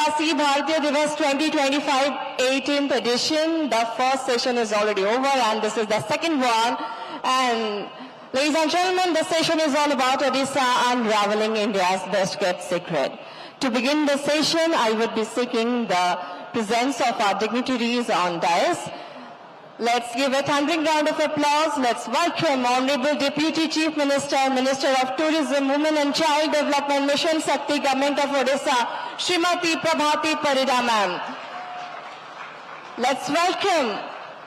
Pravalasi Bharatiya Divas 2025 18th edition. The first session is already over and this is the second one. And ladies and gentlemen, this session is all about Odisha unraveling India's best kept secret. To begin the session, I would be seeking the presence of our dignitaries on dais. Let's give a thundering round of applause. Let's welcome Honorable Deputy Chief Minister, Minister of Tourism, Women and Child Development, Mission Shakti, Government of Odisha, Srimati Prabhati Parida ma'am. Let's welcome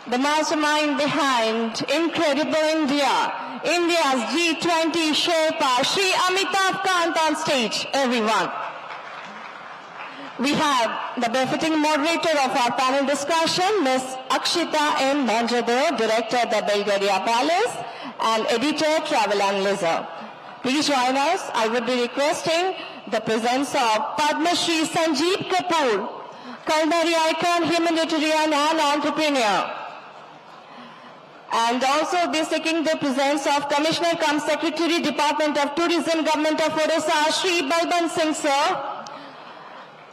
the mastermind behind Incredible India, India's G20 Sherpa, Shri Amitabh Kant on stage, everyone. We have the befitting moderator of our panel discussion, Ms. Akshita M. Manjadeo, Director at the Belgravia Palace and Editor, Travel and Leisure. Please join us. I would be requesting the presence of Padma Shri Sanjeev Kapoor, culinary icon, humanitarian and entrepreneur. And also be seeking the presence of Commissioner cum Secretary, Department of Tourism, Government of Odisha, Shri Balban Singh sir.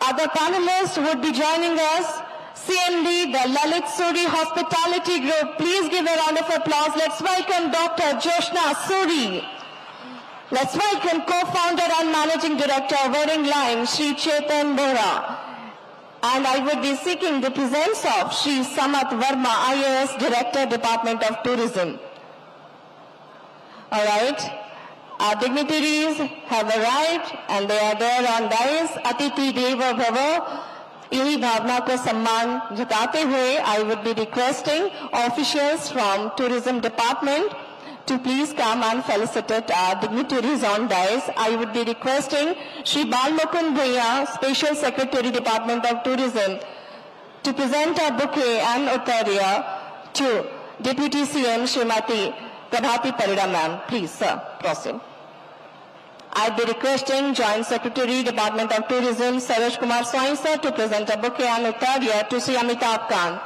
Other panelists would be joining us. CMD, the Lalit Suri Hospitality Group. Please give a round of applause. Let's welcome Dr. Joshna Suri. Let's welcome co-founder and managing director of Wedding Line, Shri Chetan Bora. And I would be seeking the presence of Shri Samat Verma, IAS Director, Department of Tourism. All right. Our dignitaries have arrived and they are there on dais. Atiti Deva Bhava. इन्हीं भावना को सम्मान जताते हुए I would be requesting officials from Tourism Department to please come and felicitate our dignitaries on dais. I would be requesting Shri Balmukund Bhaiya, Special Secretary, Department of Tourism, to present a bouquet and uttariya to Deputy CM Srimati Prabhati Parida ma'am. Please, sir, proceed. I'd be requesting Joint Secretary, Department of Tourism, Saroj Kumar Swami sir, to present a bouquet and uttariya to Sri Amitabh Kant.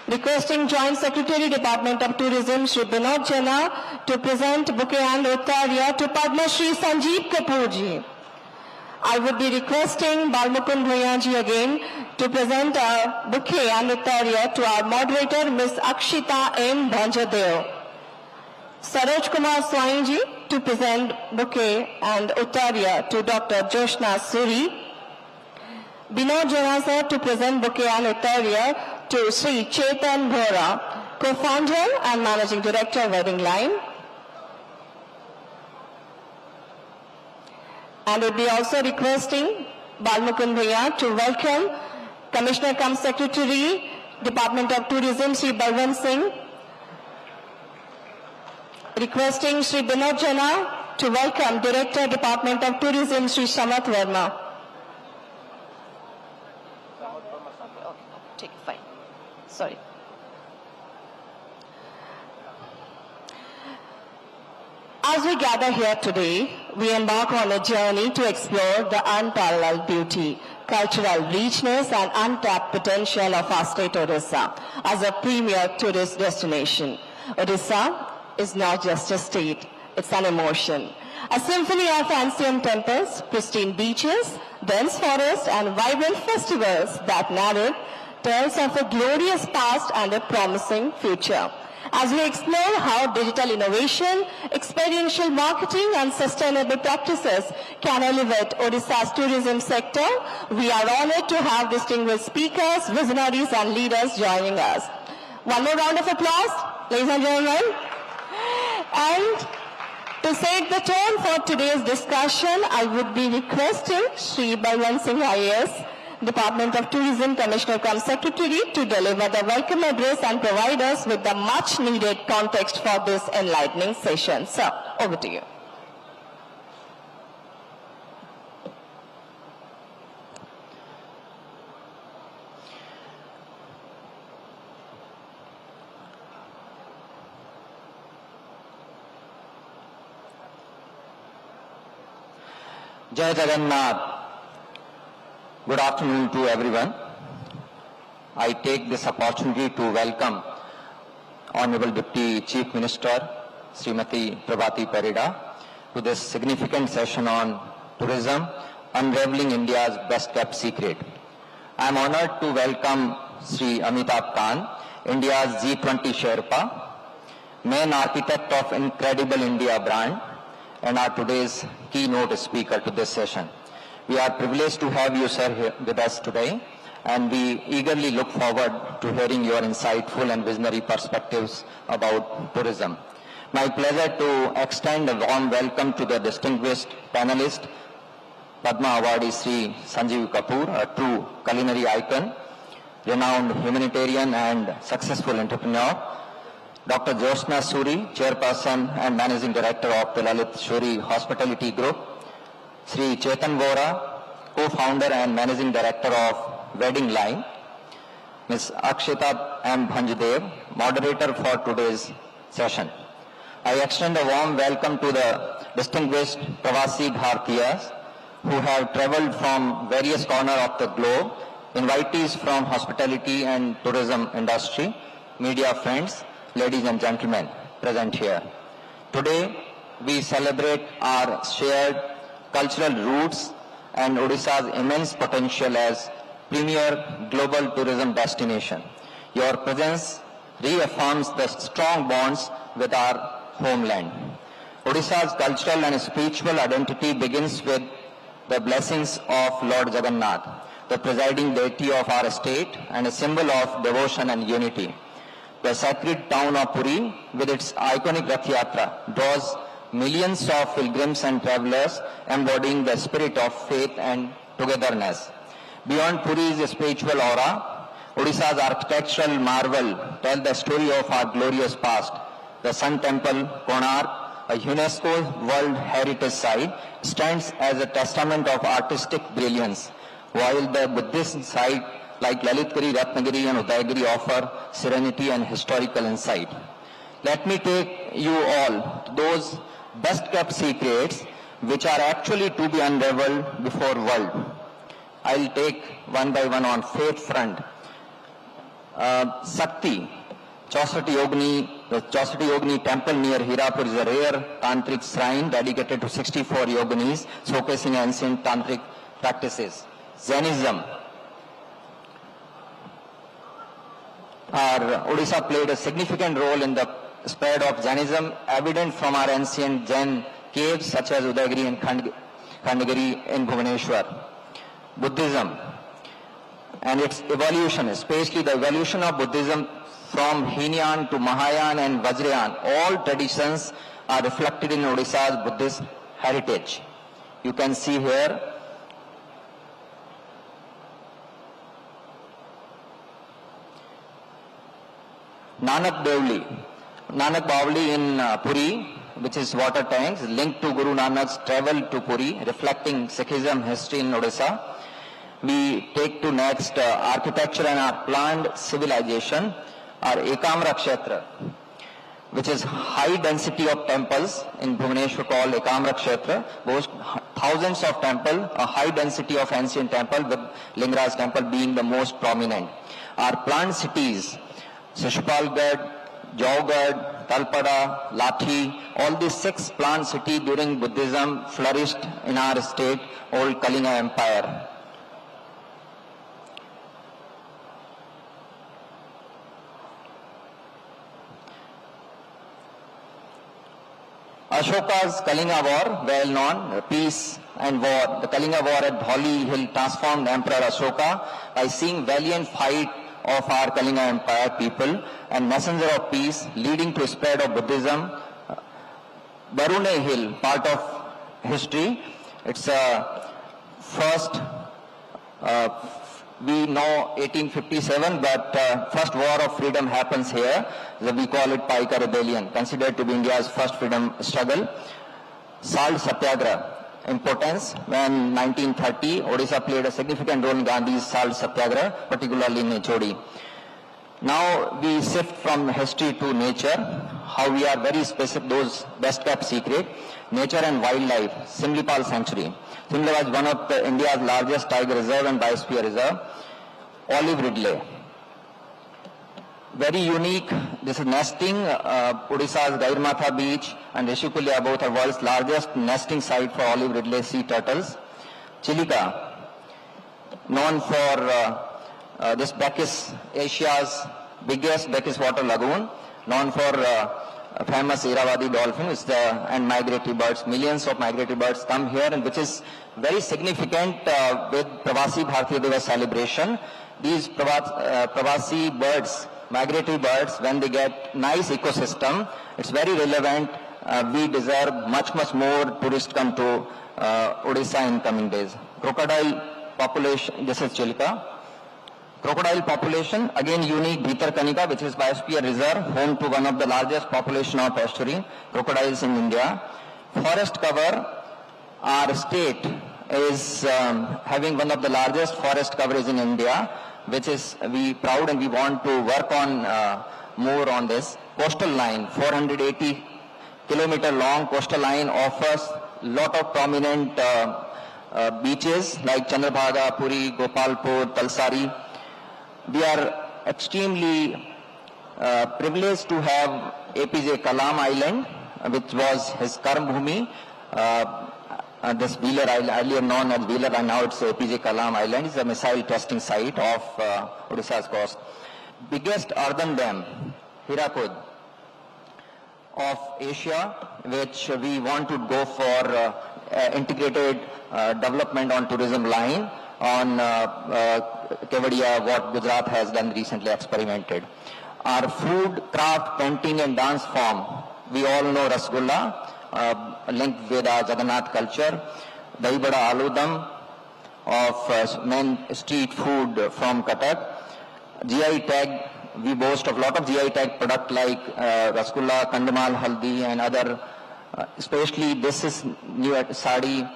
Requesting Joint Secretary, Department of Tourism, Shri Binod Jana, to present bouquet and uttariya to Padma Shri Sanjeev Kapoor ji. I would be requesting Balmukund Bhaiya ji again to present a bouquet and uttariya to our moderator, Ms. Akshita M. Bhanjadeo. Saroj Kumar Swami ji to present bouquet and uttariya to Dr. Joshna Suri. Binod Jana sir to present bouquet and uttariya to Sri Chetan Bora, co-founder and managing director of Wedding Line. And we'll be also requesting Balmukund Bhaiya to welcome Commissioner cum Secretary, Department of Tourism, Shri Balwant Singh. Requesting Shri Binod Jana to welcome Director, Department of Tourism, Shri Samat Verma. Okay, take it, fine. Sorry. As we gather here today, we embark on a journey to explore the unparalleled beauty, cultural richness and untapped potential of our state Odisha as a premier tourist destination. Odisha is not just a state, it's an emotion. A symphony of ancient temples, pristine beaches, dense forests and vibrant festivals that narrate tales of a glorious past and a promising future. As we explore how digital innovation, experiential marketing and sustainable practices can elevate Odisha's tourism sector, we are honored to have distinguished speakers, visionaries and leaders joining us. One more round of applause, ladies and gentlemen. And to set the tone for today's discussion, I would be requesting Shri Balwant Singh IAS, Department of Tourism, Commissioner cum Secretary, to deliver the welcome address and provide us with the much needed context for this enlightening session. Sir, over to you. Jai Jagannath. Good afternoon to everyone. I take this opportunity to welcome Honorable Deputy Chief Minister Srimati Prabhati Parida to this significant session on tourism, Unraveling India's Best Kept Secret. I am honored to welcome Sri Amitabh Khan, India's G20 Sherpa, main architect of Incredible India brand, and our today's keynote speaker to this session. We are privileged to have you, sir, here with us today, and we eagerly look forward to hearing your insightful and visionary perspectives about tourism. My pleasure to extend a warm welcome to the distinguished panelist, Padma awardee Sri Sanjeev Kapoor, a true culinary icon, renowned humanitarian and successful entrepreneur, Dr. Jyotsna Suri, Chairperson and Managing Director of the Lalit Shuri Hospitality Group, Sri Chetan Vora, Co-founder and Managing Director of Wedding Line, Ms. Akshita M. Bhanjdev, moderator for today's session. I extend a warm welcome to the distinguished Pravasi Bhartiyas who have traveled from various corners of the globe, invitees from hospitality and tourism industry, media friends, ladies and gentlemen present here. Today, we celebrate our shared cultural roots and Odisha's immense potential as premier global tourism destination. Your presence reaffirms the strong bonds with our homeland. Odisha's cultural and spiritual identity begins with the blessings of Lord Jagannath, the presiding deity of our state and a symbol of devotion and unity. The sacred town of Puri, with its iconic Rath Yatra, draws millions of pilgrims and travelers embodying the spirit of faith and togetherness. Beyond Puri's spiritual aura, Odisha's architectural marvel tells the story of our glorious past. The Sun Temple, Konark, a UNESCO World Heritage Site, stands as a testament of artistic brilliance, while the Buddhist site like Lalitgiri, Ratnagiri and Udayagiri offer serenity and historical insight. Let me take you all to those best kept secrets which are actually to be unraveled before world. I'll take one by one on faith front. Sakti, the Chausati Yogini temple near Hirapur is a rare tantric shrine dedicated to 64 yoginis, showcasing ancient tantric practices. Jainism. Our Odisha played a significant role in the spread of Jainism, evident from our ancient Jain caves such as Udayagiri and Khandagiri in Bhubaneswar. Buddhism and its evolution, especially the evolution of Buddhism from Hinayan to Mahayana and Vajrayana, all traditions are reflected in Odisha's Buddhist heritage. You can see here Nanak Bawli in Puri, which is water tanks, linked to Guru Nanak's travel to Puri, reflecting Sikhism history in Odisha. We take to next architecture and our planned civilization, our Ekamra Kshetra, which is high density of temples in Bhubaneswar called Ekamra Kshetra, boasts thousands of temples, a high density of ancient temple with Lingaraj temple being the most prominent. Our planned cities, Shishupalgarh, Jaugarh, Talpada, Lathi, all these 6 planned cities during Buddhism flourished in our state, old Kalinga Empire. Ashoka's Kalinga War, well known, peace and war. The Kalinga War at Dholi Hill transformed Emperor Ashoka by seeing valiant fight of our Kalinga Empire people and messenger of peace, leading to spread of Buddhism. Barune Hill, part of history, it's a first, we know 1857, but first war of freedom happens here. We call it Paika Rebellion, considered to be India's first freedom struggle. Salt Satyagraha, importance, when 1930, Odisha played a significant role in Gandhi's Salt Satyagraha, particularly in Nechodi. Now we shift from history to nature, how we are very specific, those best kept secret. Nature and wildlife, Simlipal Sanctuary. Simla was one of India's largest tiger reserve and biosphere reserve. Olive Ridley. Very unique, this is nesting, Odisha's Gairmatha beach and Rishikulya both are world's largest nesting site for olive ridley sea turtles. Chilika, known for this Asia's biggest brackish water lagoon, known for famous Irrawaddy dolphin and migratory birds. Millions of migratory birds come here, and which is very significant with Pravasi Bharatiya Divas celebration. These Pravasi birds, migratory birds, when they get nice ecosystem, it's very relevant. We deserve much more tourists come to Odisha in coming days. Crocodile population, this is Chilka. Crocodile population, again unique Bhitar Kanika, which is biosphere reserve, home to one of the largest population of estuary crocodiles in India. Forest cover, our state is having one of the largest forest coverage in India, which is we proud and we want to work on more on this. Coastal line, 480 kilometer long coastal line offers lot of prominent beaches like Chandrabhaga, Puri, Gopalpur, Talsari. We are extremely privileged to have APJ Kalam Island, which was his Karm Bhumi. This Wheeler Island, earlier known as Wheeler, and now it's APJ Kalam Island, is a missile testing site of Odisha's coast. Biggest earthen dam, Hirakud, of Asia, which we want to go for integrated development on tourism line on Kevadia, what Gujarat has done recently experimented. Our food, craft, painting and dance form, we all know Rasgulla, linked with our Jagannath culture. Dahi Bada Aludam of main street food from Cuttack. GI tag, we boast of a lot of GI tag product like Rasgulla, Kandamal, Haldi and other, especially this is new at Sadi.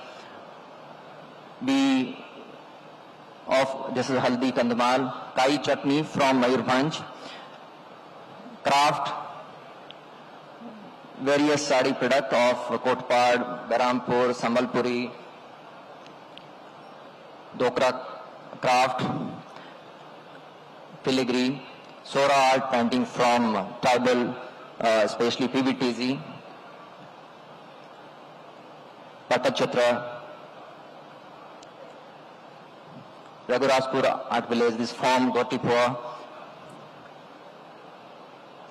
This is Haldi Kandamal, Kai chutney from Mayurbhanj, craft, various sari product of Kotpad, Barampur, Sambalpuri, Dokra craft, filigree, Sora art painting from tribal, especially PBTZ, Patachitra, Raghurajpur art village, this form, Gotipur,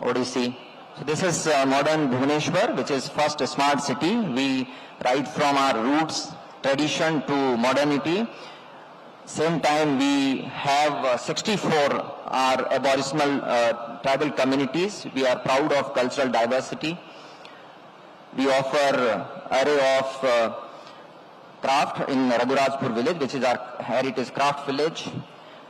Odissi. So this is modern Bhubaneswar, which is first smart city. We ride from our roots, tradition to modernity. Same time we have 64 our aboriginal tribal communities. We are proud of cultural diversity. We offer array of craft in Raghurajpur village, which is our heritage craft village.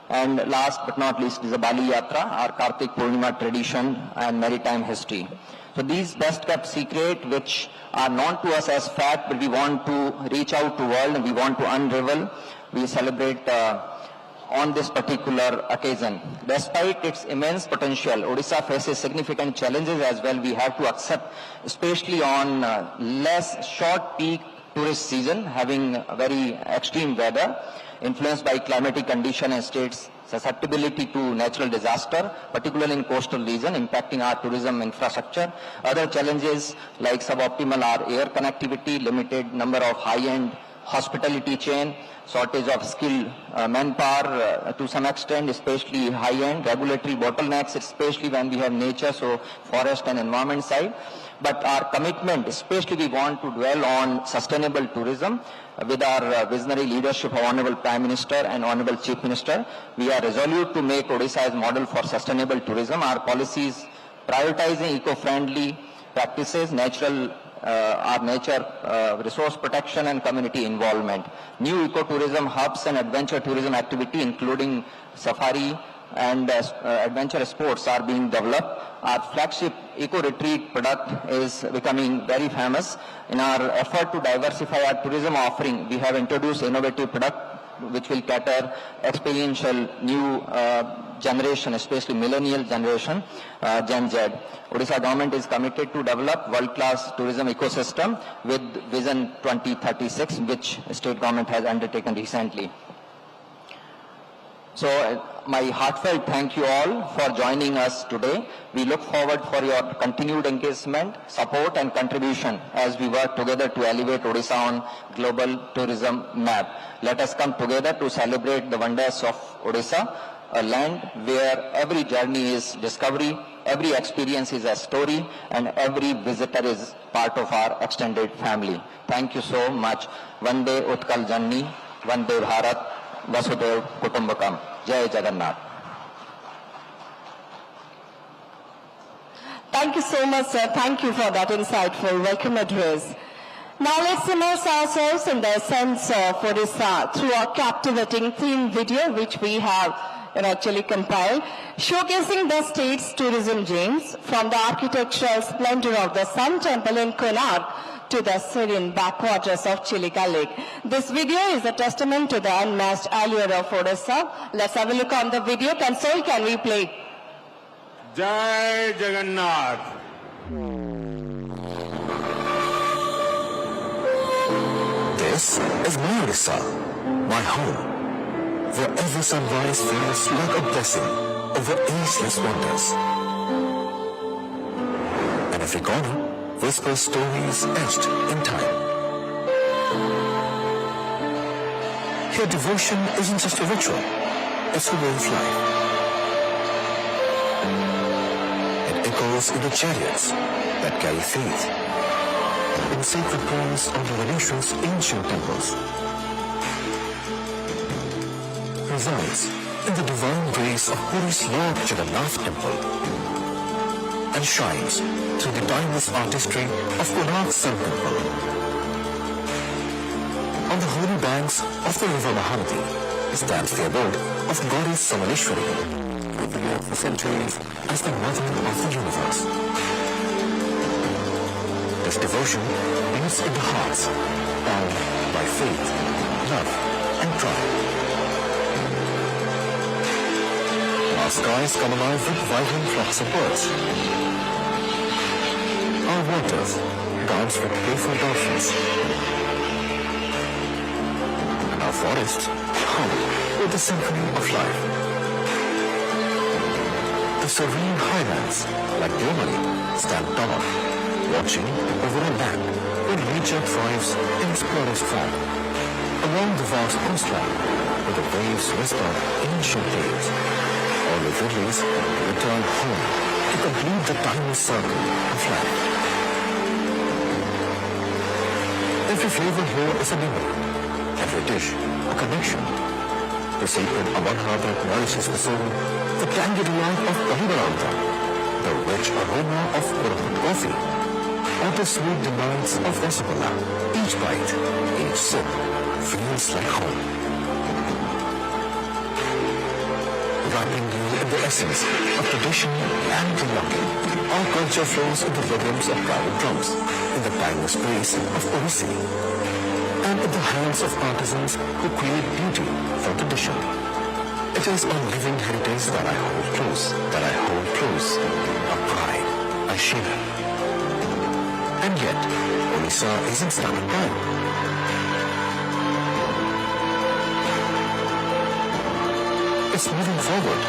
And last but not least is the Bali Yatra, our Kartik Purnima tradition and maritime history. So these best kept secret, which are known to us as fact, but we want to reach out to world and we want to unravel. We celebrate on this particular occasion. Despite its immense potential, Odisha faces significant challenges as well. We have to accept, especially on less short peak tourist season, having very extreme weather, influenced by climatic condition and states' susceptibility to natural disaster, particularly in coastal region, impacting our tourism infrastructure. Other challenges like suboptimal are air connectivity, limited number of high-end hospitality chain, shortage of skilled manpower to some extent, especially high-end, regulatory bottlenecks, especially when we have nature, so forest and environment side. But our commitment, especially we want to dwell on sustainable tourism with our visionary leadership of Honorable Prime Minister and Honorable Chief Minister. We are resolute to make Odisha as model for sustainable tourism. Our policies prioritizing eco-friendly practices, our nature resource protection and community involvement. New ecotourism hubs and adventure tourism activity, including safari and adventure sports, are being developed. Our flagship eco-retreat product is becoming very famous. In our effort to diversify our tourism offering, we have introduced innovative product which will cater experiential new generation, especially millennial generation, Gen Z. Odisha government is committed to develop world-class tourism ecosystem with Vision 2036, which state government has undertaken recently. So my heartfelt thank you all for joining us today. We look forward for your continued engagement, support and contribution as we work together to elevate Odisha on global tourism map. Let us come together to celebrate the wonders of Odisha, a land where every journey is discovery, every experience is a story, and every visitor is part of our extended family. Thank you so much. Vande Utkal Janni, Vande Bharat, Vasudev Kutumbakam. Jai Jagannath. Thank you so much, sir. Thank you for that insightful welcome address. Now let's immerse ourselves in the essence of Odisha through a captivating theme video which we have actually compiled, showcasing the state's tourism gems from the architectural splendor of the Sun Temple in Konark to the serene backwaters of Chilika Lake. This video is a testament to the unmatched allure of Odisha. Let's have a look on the video. Console, can we play? Jai Jagannath. This is my Odisha, my home, where every sunrise feels like a blessing over ageless wonders. And every corner whispers stories etched in time. Here devotion isn't just a ritual, it's a way of life. It echoes in the chariots that carry faith, in sacred prayers of the nation's ancient temples, resides in the divine grace of Puri's Lord Jagannath Temple, and shines through the timeless artistry of Konark's Sun Temple. On the holy banks of the river Mahanadi stands the abode of Goddess Samaleshwari, revered for centuries as the mother of the universe. This devotion beats in the hearts, bound by faith, love, and pride. Our skies come alive with vibrant flocks of birds. Our waters dance with playful dolphins. And our forests hum with the symphony of life. The serene highlands, like Globally, stand tall, watching over a land where nature thrives in its purest form. Along the vast coastline, where the waves whisper ancient tales, all the villagers return home to complete the timeless circle of life. Every flavor here is a memory, every dish a connection. The sacred avanha that nourishes the soul, the tangy delight of Kahibaranta, the rich aroma of Kuraput coffee, or the sweet delights of Rasagula. Each bite, each sip feels like home. Wrapping you in the essence of tradition and belonging, our culture flows in the rhythms of crowded drums, in the timeless grace of Odissi, and in the hands of artisans who create beauty from tradition. It is a living heritage that I hold close, a pride I share. And yet, Odisha isn't standing by. It's moving forward.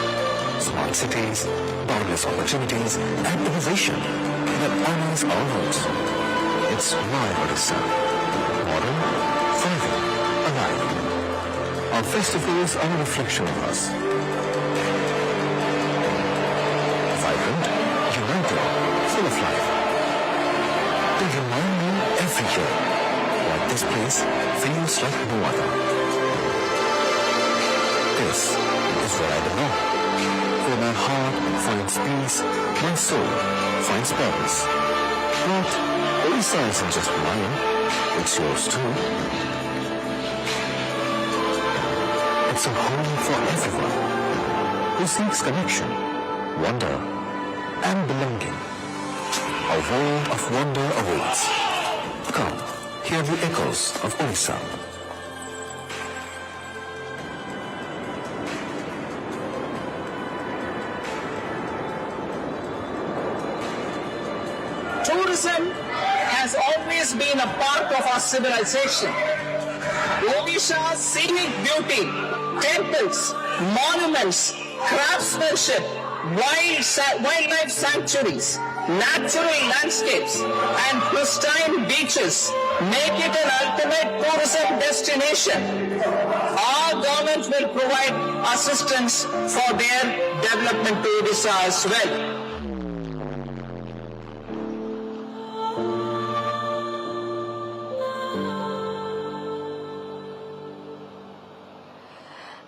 Smart cities, boundless opportunities, and innovation that honors our roots. It's my Odisha. Modern, thriving, alive. Our festivals are a reflection of us. Vibrant, united, full of life. They remind me every year why this place feels like no other. This is where I belong, where my heart finds peace, my soul finds purpose. But Odisha isn't just mine, it's yours too. It's a home for everyone who seeks connection, wonder, and belonging. A world of wonder awaits. Come, hear the echoes of Odisha. Tourism has always been a part of our civilization. Odisha's scenic beauty temples, monuments, craftsmanship, wildlife sanctuaries, natural landscapes, and pristine beaches make it an ultimate tourism destination. Our government will provide assistance for their development to Odisha as well.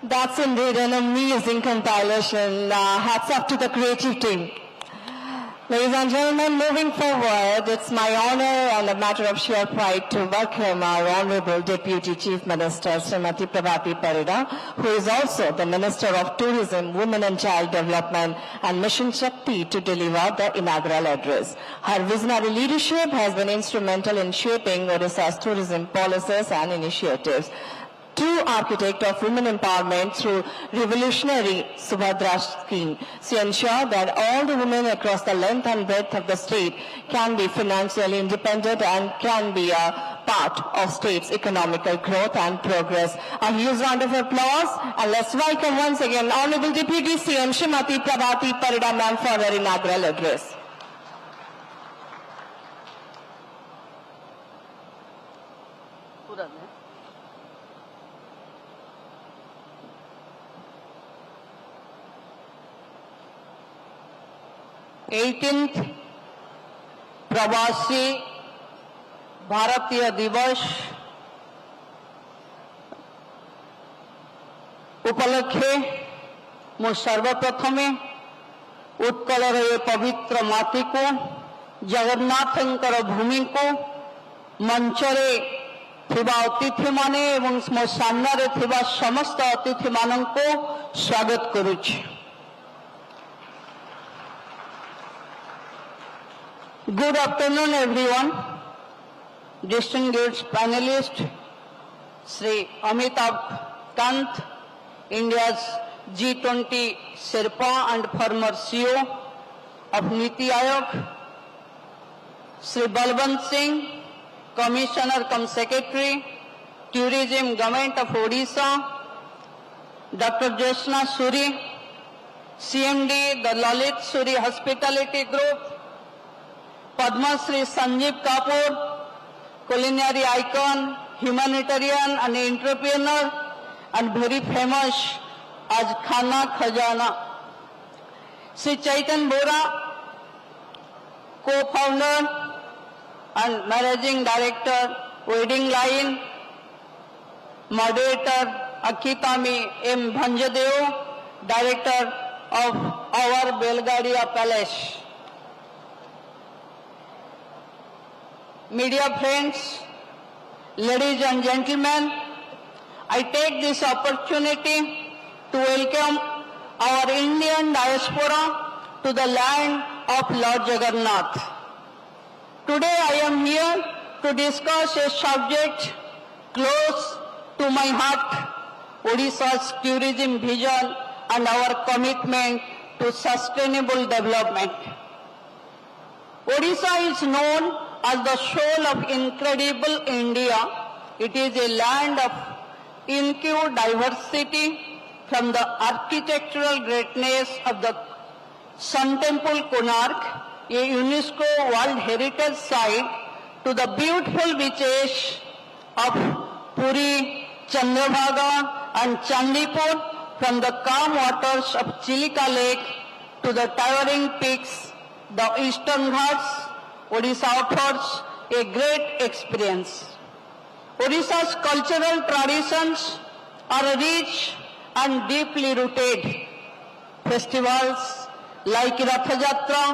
That's indeed an amazing compilation. Hats off to the creative team. Ladies and gentlemen, moving forward, it's my honor and a matter of sheer pride to welcome our Honorable Deputy Chief Minister, Srimati Prabhati Parida, who is also the Minister of Tourism, Women and Child Development and Mission Shakti, to deliver the inaugural address. Her visionary leadership has been instrumental in shaping Odisha's tourism policies and initiatives. True architect of women empowerment through revolutionary Subhadra scheme. She ensured that all the women across the length and breadth of the state can be financially independent and can be a part of state's economical growth and progress. A huge round of applause, and let's welcome once again Honorable Deputy CM Srimati Prabhati Parida ma'am for her inaugural address. Eighteenth प्रवासी भारतीय दिवस उपलक्षे मु सर्वप्रथमे उत्कलर ए पवित्र माटी को जगन्नाथंकर भूमि को मंचरे थिबा अतिथि माने एवं मो सामने थिबा समस्त अतिथि मानन को स्वागत करुछि। Good afternoon, everyone. Distinguished panelists, Sri Amitabh Kant, India's G20 Sherpa and former CEO of Niti Aayog, Sri Balwant Singh, Commissioner cum Secretary, Tourism Government of Odisha, Dr. Jyotsna Suri, CMD, the Lalit Suri Hospitality Group, Padma Shri Sanjeev Kapoor, culinary icon, humanitarian and entrepreneur, and very famous as Khana Khajana. Shri Chaitan Bora, co-founder and managing director, Wedding Line, moderator Akitami M. Bhanjadeo, director of our Belgaria Palace. Media friends, ladies and gentlemen, I take this opportunity to welcome our Indian diaspora to the land of Lord Jagannath. Today I am here to discuss a subject close to my heart, Odisha's tourism vision and our commitment to sustainable development. Odisha is known as the soul of incredible India. It is a land of unquestioned diversity, from the architectural greatness of the Sun Temple Konark, a UNESCO World Heritage Site, to the beautiful beaches of Puri, Chandrabhaga and Chandipur, from the calm waters of Chilika Lake to the towering peaks, the Eastern Ghats. Odisha offers a great experience. Odisha's cultural traditions are rich and deeply rooted. Festivals like Rath Jatra,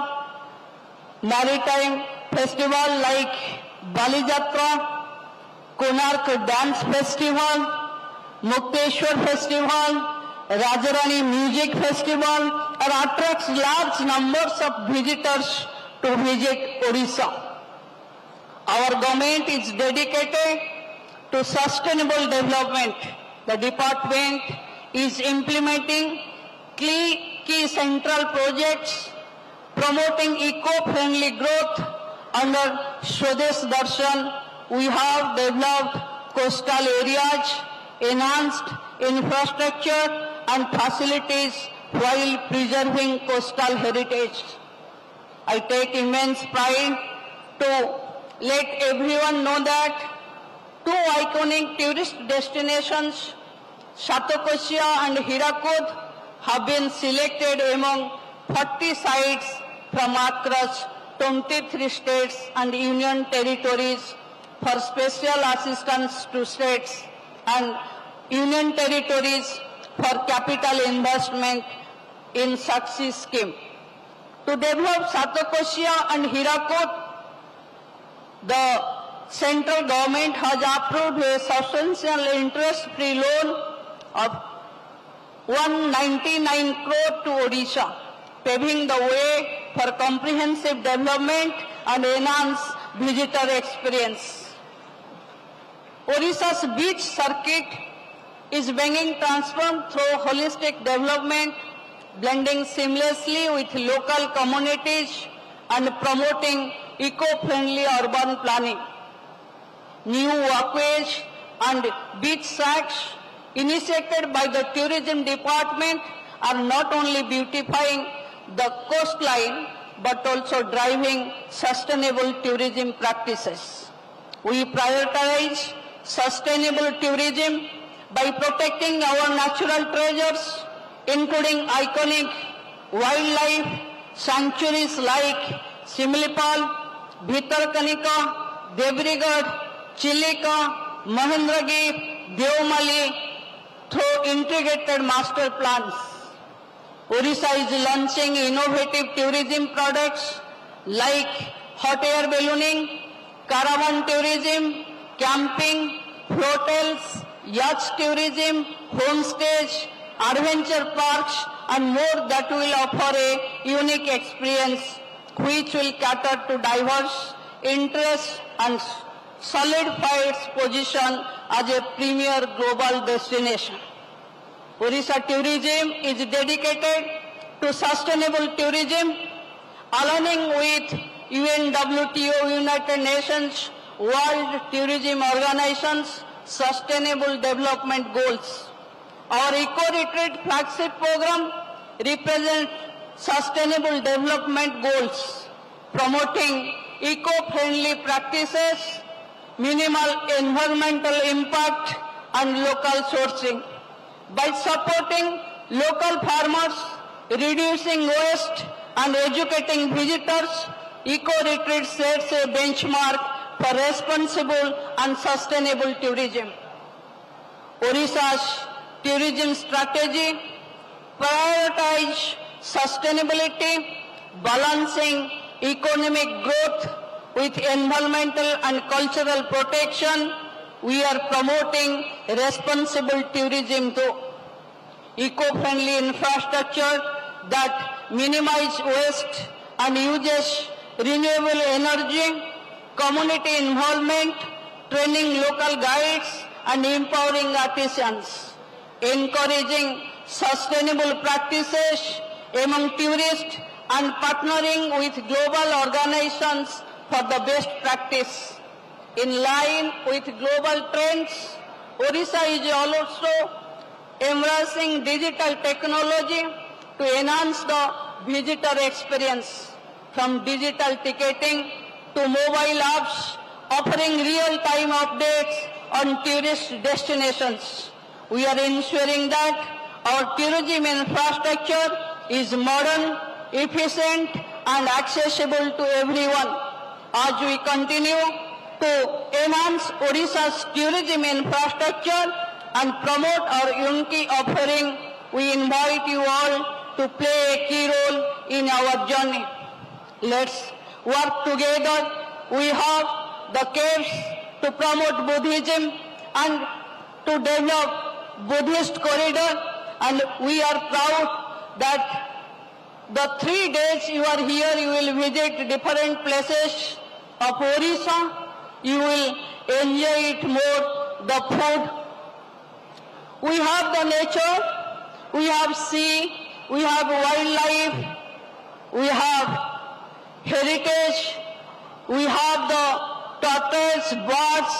maritime festival like Bali Jatra, Konark Dance Festival, Mukteshwar Festival, Rajarani Music Festival attracts large numbers of visitors to visit Odisha. Our government is dedicated to sustainable development. The department is implementing key central projects promoting eco-friendly growth. Under Swadesh Darshan, we have developed coastal areas, enhanced infrastructure and facilities while preserving coastal heritage. I take immense pride to let everyone know that two iconic tourist destinations, Satokosia and Hirakud, have been selected among 40 sites from across 23 states and union territories for special assistance to states and union territories for capital investment in such scheme. To develop Satokosia and Hirakud, the central government has approved a substantial interest-free loan of 199 crore to Odisha, paving the way for comprehensive development and enhanced visitor experience. Odisha's beach circuit is being transformed through holistic development, blending seamlessly with local communities and promoting eco-friendly urban planning. New walkways and beach sacks initiated by the tourism department are not only beautifying the coastline but also driving sustainable tourism practices. We prioritize sustainable tourism by protecting our natural treasures, including iconic wildlife sanctuaries like Simlipal, Bhitarkanika, Debrigad, Chilika, Mahendragiri, Devmali through integrated master plans. Odisha is launching innovative tourism products like hot air ballooning, caravan tourism, camping, hotels, yacht tourism, homestays, adventure parks and more that will offer a unique experience which will cater to diverse interests and solidify its position as a premier global destination. Odisha tourism is dedicated to sustainable tourism, aligning with UNWTO, United Nations, World Tourism Organization's Sustainable Development Goals. Our Eco-Retreat flagship program represents sustainable development goals, promoting eco-friendly practices, minimal environmental impact and local sourcing. By supporting local farmers, reducing waste and educating visitors, Eco-Retreat sets a benchmark for responsible and sustainable tourism. Odisha's tourism strategy prioritizes sustainability, balancing economic growth with environmental and cultural protection. We are promoting responsible tourism through eco-friendly infrastructure that minimize waste and uses renewable energy, community involvement, training local guides and empowering artisans, encouraging sustainable practices among tourists and partnering with global organizations for the best practice. In line with global trends, Odisha is also embracing digital technology to enhance the visitor experience, from digital ticketing to mobile apps offering real-time updates on tourist destinations. We are ensuring that our tourism infrastructure is modern, efficient and accessible to everyone. As we continue to enhance Odisha's tourism infrastructure and promote our unique offering, we invite you all to play a key role in our journey. Let's work together. We have the caves to promote Buddhism and to develop Buddhist corridor, and we are proud that the 3 days you are here, you will visit different places of Odisha. You will enjoy it more, the food. We have the nature, we have sea, we have wildlife, we have heritage, we have the tortoise, birds,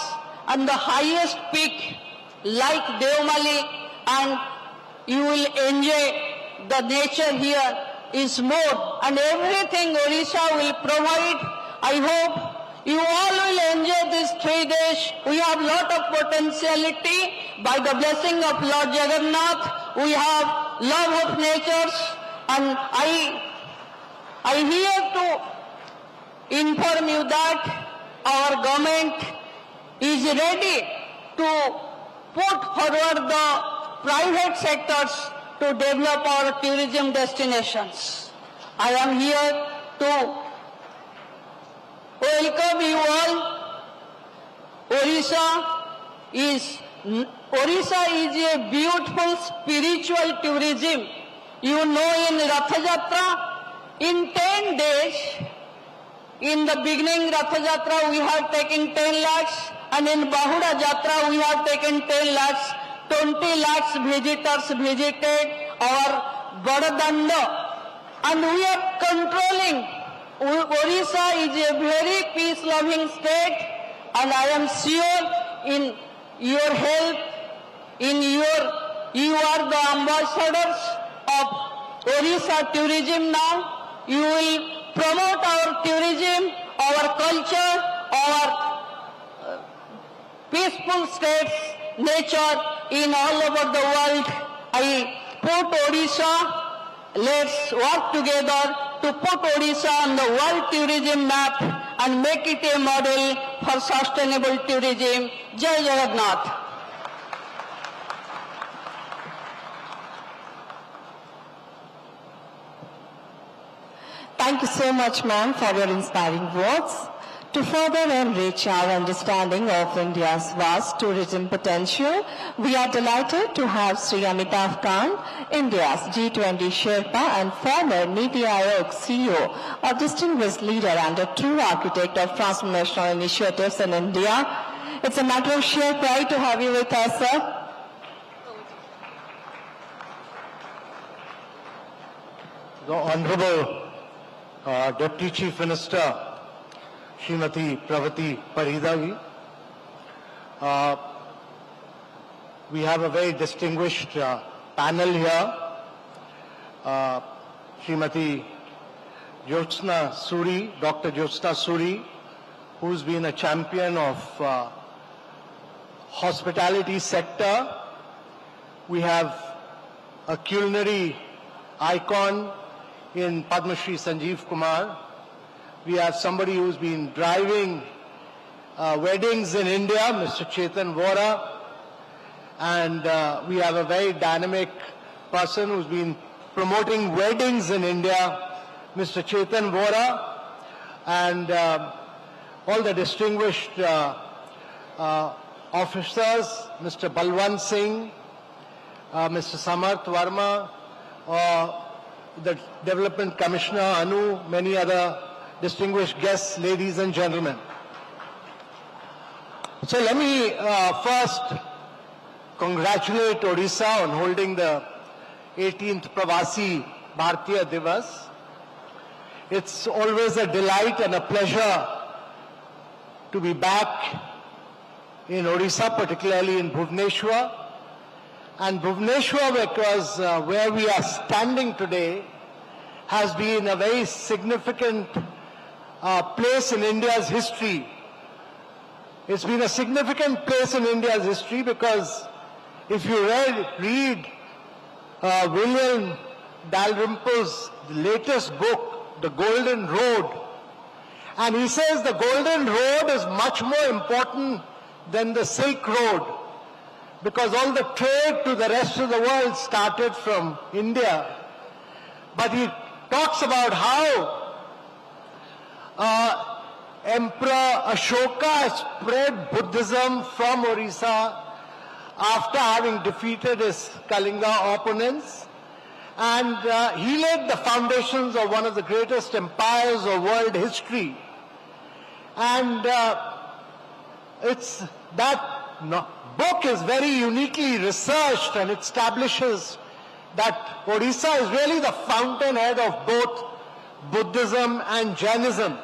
and the highest peak like Devmali and you will enjoy the nature here is more, and everything Odisha will provide. I hope you all will enjoy these 3 days. We have lot of potentiality. By the blessing of Lord Jagannath, we have love of nature, and I here to inform you that our government is ready to put forward the private sectors to develop our tourism destinations. I am here to welcome you all. Odisha is a beautiful spiritual tourism. You know, in Rath Yatra, in 10 days, in the beginning Rath Yatra we have taken 10 lakhs, and in Bahuda Yatra we have taken 10 lakhs. 20 lakhs visitors visited our Badadanda, and we are controlling. Odisha is a very peace-loving state, and I am sure in your help, you are the ambassadors of Odisha tourism now. You will promote our tourism, our culture, our peaceful states, nature in all over the world. I put Odisha, let's work together to put Odisha on the world tourism map and make it a model for sustainable tourism. Jai Jagannath. Thank you so much, ma'am, for your inspiring words. To further enrich our understanding of India's vast tourism potential, we are delighted to have Sri Amitabh Kant, India's G20 Sherpa and former Niti Aayog CEO, a distinguished leader and a true architect of transformational initiatives in India. It's a matter of sheer pride to have you with us, sir. The Honorable Deputy Chief Minister, Srimati Pravati Paridagi. We have a very distinguished panel here. Srimati Jyotsna Suri, Dr. Jyotsna Suri, who's been a champion of hospitality sector. We have a culinary icon in Padma Shri Sanjeev Kumar. We have somebody who's been driving weddings in India, Mr. Chetan Vora. And we have a very dynamic person who's been promoting weddings in India, Mr. Chetan Vora. And all the distinguished officers, Mr. Balwant Singh, Mr. Samarth Verma, the Development Commissioner Anu, many other distinguished guests, ladies and gentlemen. So let me first congratulate Odisha on holding the 18th Pravasi Bharatiya Divas. It's always a delight and a pleasure to be back in Odisha, particularly in Bhubaneswar. And Bhubaneswar, because where we are standing today, has been a very significant place in India's history. It's been a significant place in India's history because if you read William Dalrymple's latest book, The Golden Road, and he says the Golden Road is much more important than the Silk Road because all the trade to the rest of the world started from India. But he talks about how Emperor Ashoka spread Buddhism from Odisha after having defeated his Kalinga opponents. And he laid the foundations of one of the greatest empires of world history. And that book is very uniquely researched and establishes that Odisha is really the fountainhead of both Buddhism and Jainism.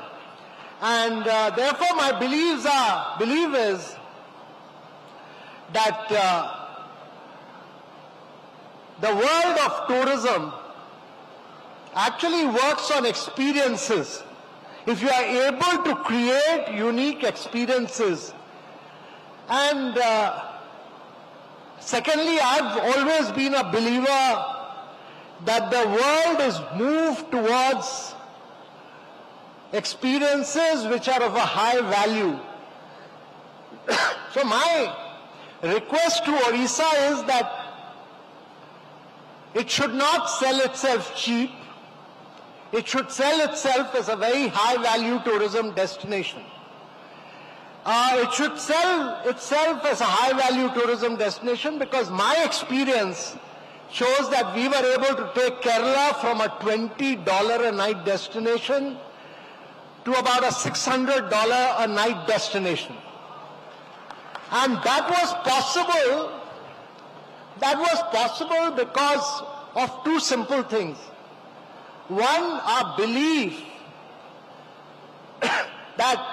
And therefore my belief is that the world of tourism actually works on experiences. If you are able to create unique experiences, and secondly, I've always been a believer that the world is moved towards experiences which are of a high value. So my request to Odisha is that it should not sell itself cheap. It should sell itself as a very high value tourism destination. It should sell itself as a high value tourism destination because my experience shows that we were able to take Kerala from a $20 a night destination to about a $600 a night destination. And that was possible because of two simple things. One, our belief that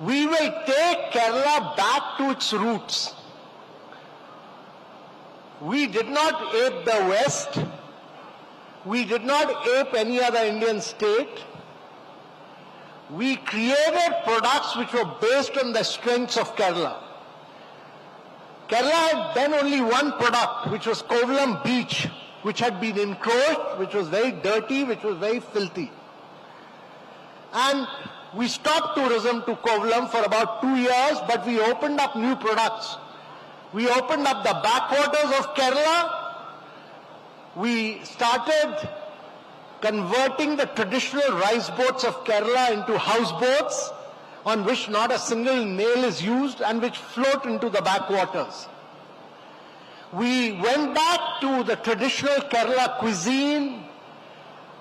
we will take Kerala back to its roots. We did not ape the West. We did not ape any other Indian state. We created products which were based on the strengths of Kerala. Kerala had then only one product, which was Kovalam beach, which had been encroached, which was very dirty, which was very filthy. And we stopped tourism to Kovalam for about 2 years, but we opened up new products. We opened up the backwaters of Kerala. We started converting the traditional rice boats of Kerala into houseboats on which not a single nail is used and which float into the backwaters. We went back to the traditional Kerala cuisine,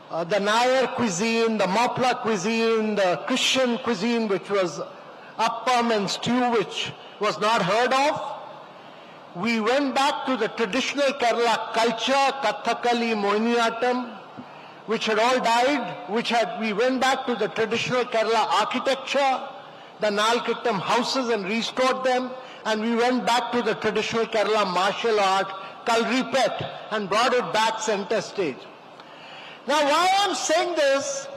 the Nair cuisine, the Mapla cuisine, the Christian cuisine, which was appam and stew, which was not heard of. We went back to the traditional Kerala culture, Kathakali, Mohiniyattam, which had all died, we went back to the traditional Kerala architecture, the Nalkittam houses and restored them, and we went back to the traditional Kerala martial art, Kalripet, and brought it back center stage. Now why I'm saying this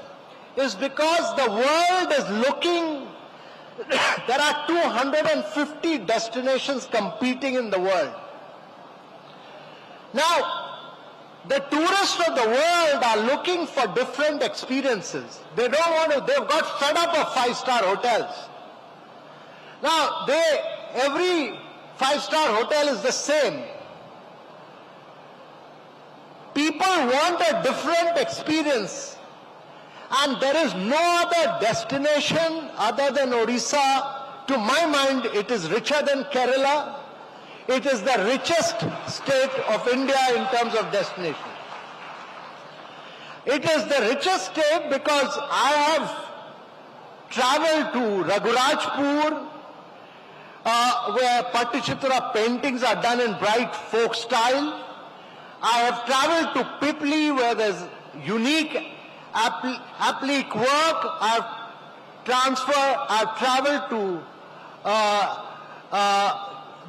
is because the world is looking, there are 250 destinations competing in the world. Now, the tourists of the world are looking for different experiences. They've got fed up of 5-star hotels. Now, every 5-star hotel is the same. People want a different experience. And there is no other destination other than Odisha. To my mind, it is richer than Kerala. It is the richest state of India in terms of destination. It is the richest state because I have traveled to Raghurajpur, where Pattichitra paintings are done in bright folk style. I have traveled to Pipli, where there's unique applique work. I've traveled to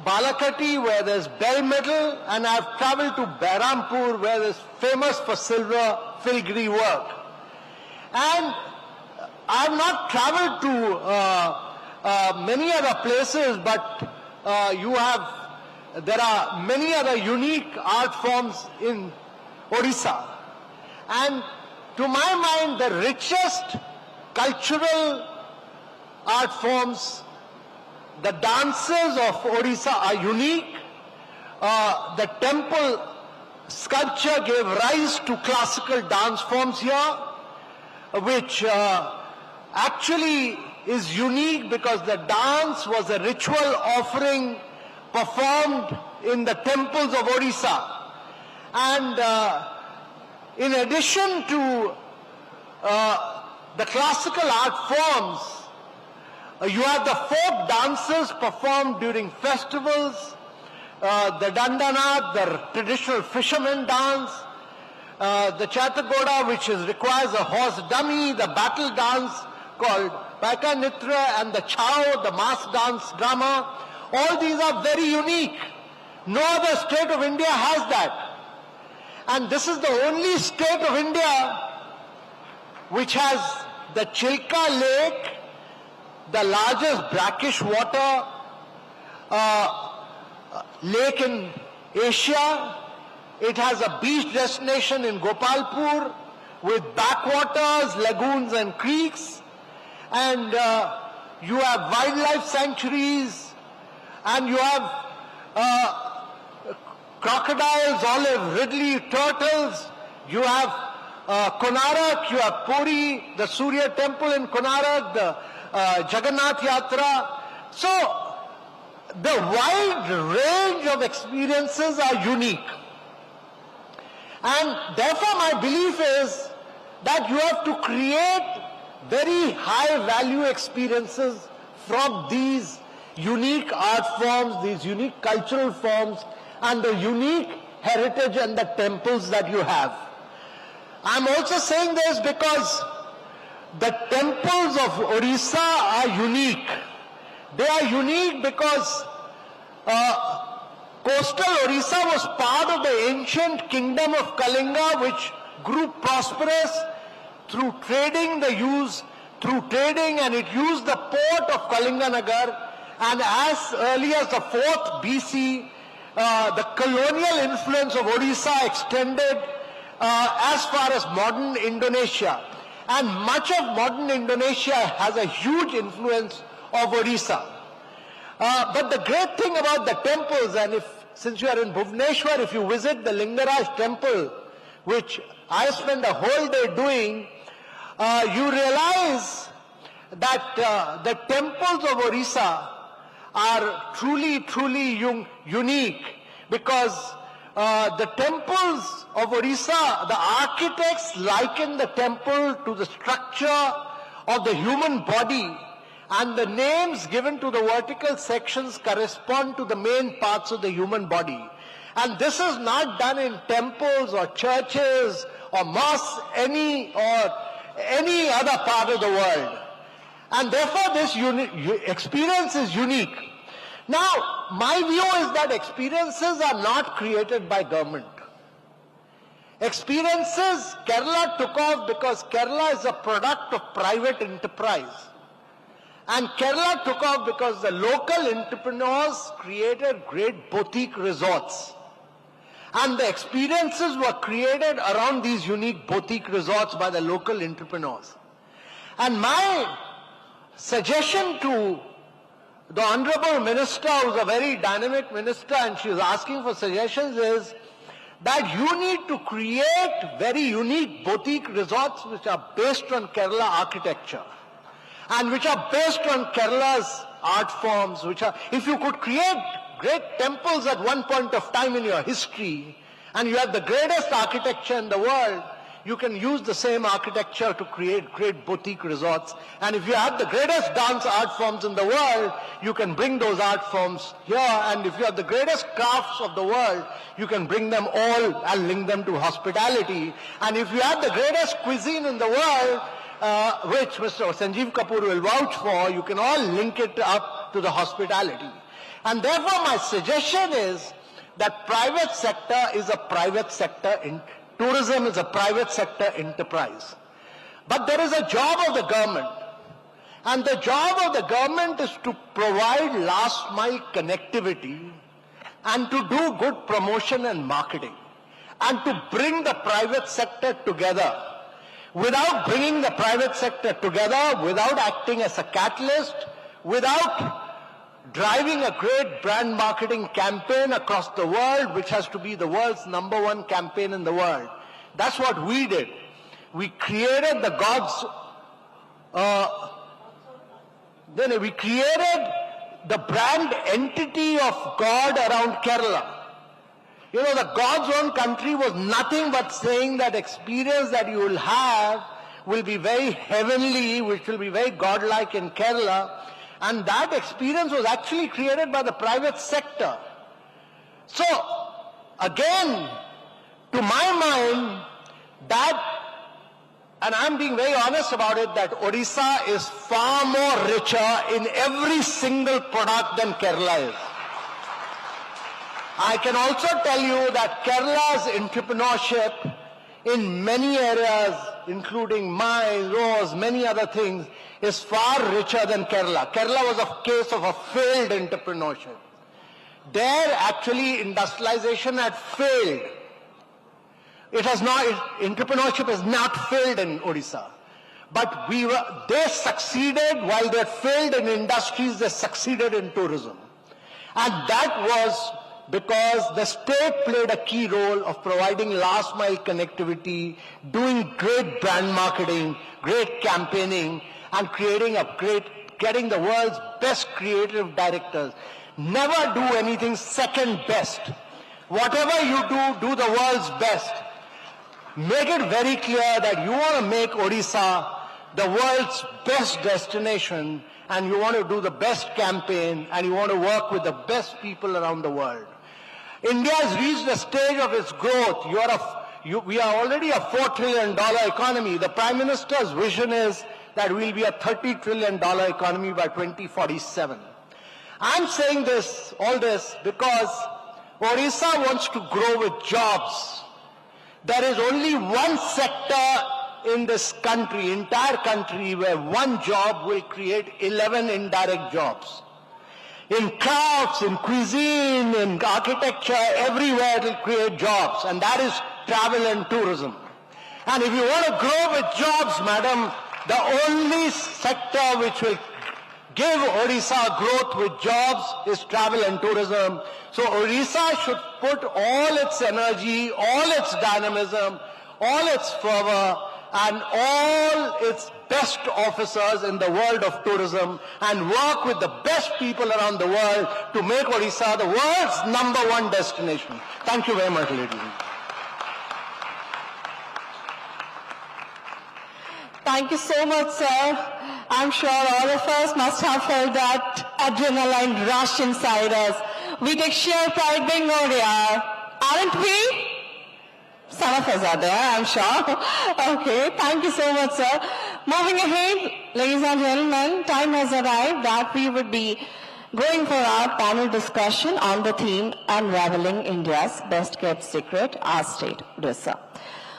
Balakati, where there's bell metal, and I've traveled to Behrampur, where there's famous for silver filigree work. And I've not traveled to many other places, but there are many other unique art forms in Odisha. And to my mind, the richest cultural art forms, the dances of Odisha are unique. The temple sculpture gave rise to classical dance forms here, which actually is unique because the dance was a ritual offering performed in the temples of Odisha. And in addition to the classical art forms, you have the folk dances performed during festivals, the Dandanath, the traditional fisherman dance, the Chatagoda, which requires a horse dummy, the battle dance called Paika Nitra, and the Chao, the mass dance drama. All these are very unique. No other state of India has that. And this is the only state of India which has the Chilka Lake, the largest brackish water lake in Asia. It has a beach destination in Gopalpur with backwaters, lagoons and creeks. And you have wildlife sanctuaries, and you have crocodiles, olive ridley, turtles. You have Konarak, you have Puri, the Surya temple in Konarak, the Jagannath Yatra. So the wide range of experiences are unique. And therefore my belief is that you have to create very high value experiences from these unique art forms, these unique cultural forms, and the unique heritage and the temples that you have. I'm also saying this because the temples of Odisha are unique. They are unique because coastal Odisha was part of the ancient kingdom of Kalinga, which grew prosperous through trading, and it used the port of Kalinganagar. And as early as the 4th BC, the colonial influence of Odisha extended as far as modern Indonesia. And much of modern Indonesia has a huge influence of Odisha. But the great thing about the temples, and since you are in Bhubaneswar, if you visit the Lingaraj temple, which I spent a whole day doing, you realize that the temples of Odisha are truly unique, because the temples of Odisha, the architects liken the temple to the structure of the human body, and the names given to the vertical sections correspond to the main parts of the human body. And this is not done in temples or churches or mosques or any other part of the world. And therefore this experience is unique. Now, my view is that experiences are not created by government. Experiences, Kerala took off because Kerala is a product of private enterprise. And Kerala took off because the local entrepreneurs created great boutique resorts. And the experiences were created around these unique boutique resorts by the local entrepreneurs. And my suggestion to the Honorable Minister, who is a very dynamic minister, and she was asking for suggestions, is that you need to create very unique boutique resorts which are based on Kerala architecture and which are based on Kerala's art forms, if you could create great temples at one point of time in your history, and you have the greatest architecture in the world, you can use the same architecture to create great boutique resorts. And if you have the greatest dance art forms in the world, you can bring those art forms here. And if you have the greatest crafts of the world, you can bring them all and link them to hospitality. And if you have the greatest cuisine in the world, which Mr. Sanjeev Kapoor will vouch for, you can all link it up to the hospitality. And therefore my suggestion is that private sector is a private sector tourism is a private sector enterprise. But there is a job of the government. And the job of the government is to provide last mile connectivity and to do good promotion and marketing and to bring the private sector together. Without bringing the private sector together, without acting as a catalyst, without driving a great brand marketing campaign across the world, which has to be the world's #1 campaign in the world. That's what we did. We created the we created the brand entity of God around Kerala. You know, the God's own country was nothing but saying that experience that you will have will be very heavenly, which will be very godlike in Kerala. And that experience was actually created by the private sector. So, again, to my mind, and I'm being very honest about it, that Odisha is far more richer in every single product than Kerala is. I can also tell you that Kerala's entrepreneurship in many areas, including mines, roads, many other things, is far richer than Kerala. Kerala was a case of a failed entrepreneurship. There, actually, industrialization had failed. It has not, entrepreneurship has not failed in Odisha. But they succeeded, while they failed in industries, they succeeded in tourism. And that was because the state played a key role of providing last mile connectivity, doing great brand marketing, great campaigning, and getting the world's best creative directors. Never do anything second best. Whatever you do, do the world's best. Make it very clear that you want to make Odisha the world's best destination, and you want to do the best campaign, and you want to work with the best people around the world. India has reached the stage of its growth. We are already a $4 trillion economy. The Prime Minister's vision is that we will be a $30 trillion economy by 2047. I'm saying all this because Odisha wants to grow with jobs. There is only one sector in this country, entire country, where one job will create 11 indirect jobs. In crafts, in cuisine, in architecture, everywhere it will create jobs, and that is travel and tourism. And if you want to grow with jobs, madam, the only sector which will give Odisha growth with jobs is travel and tourism. So Odisha should put all its energy, all its dynamism, all its fervor, and all its best officers in the world of tourism and work with the best people around the world to make Odisha the world's #1 destination. Thank you very much, ladies. Thank you so much, sir. I'm sure all of us must have felt that adrenaline rush inside us. We take sheer pride being Odia, aren't we? Some of us are there, I'm sure. Okay, thank you so much, sir. Moving ahead, ladies and gentlemen, time has arrived that we would be going for our panel discussion on the theme Unraveling India's Best Kept Secret, our state, Odisha.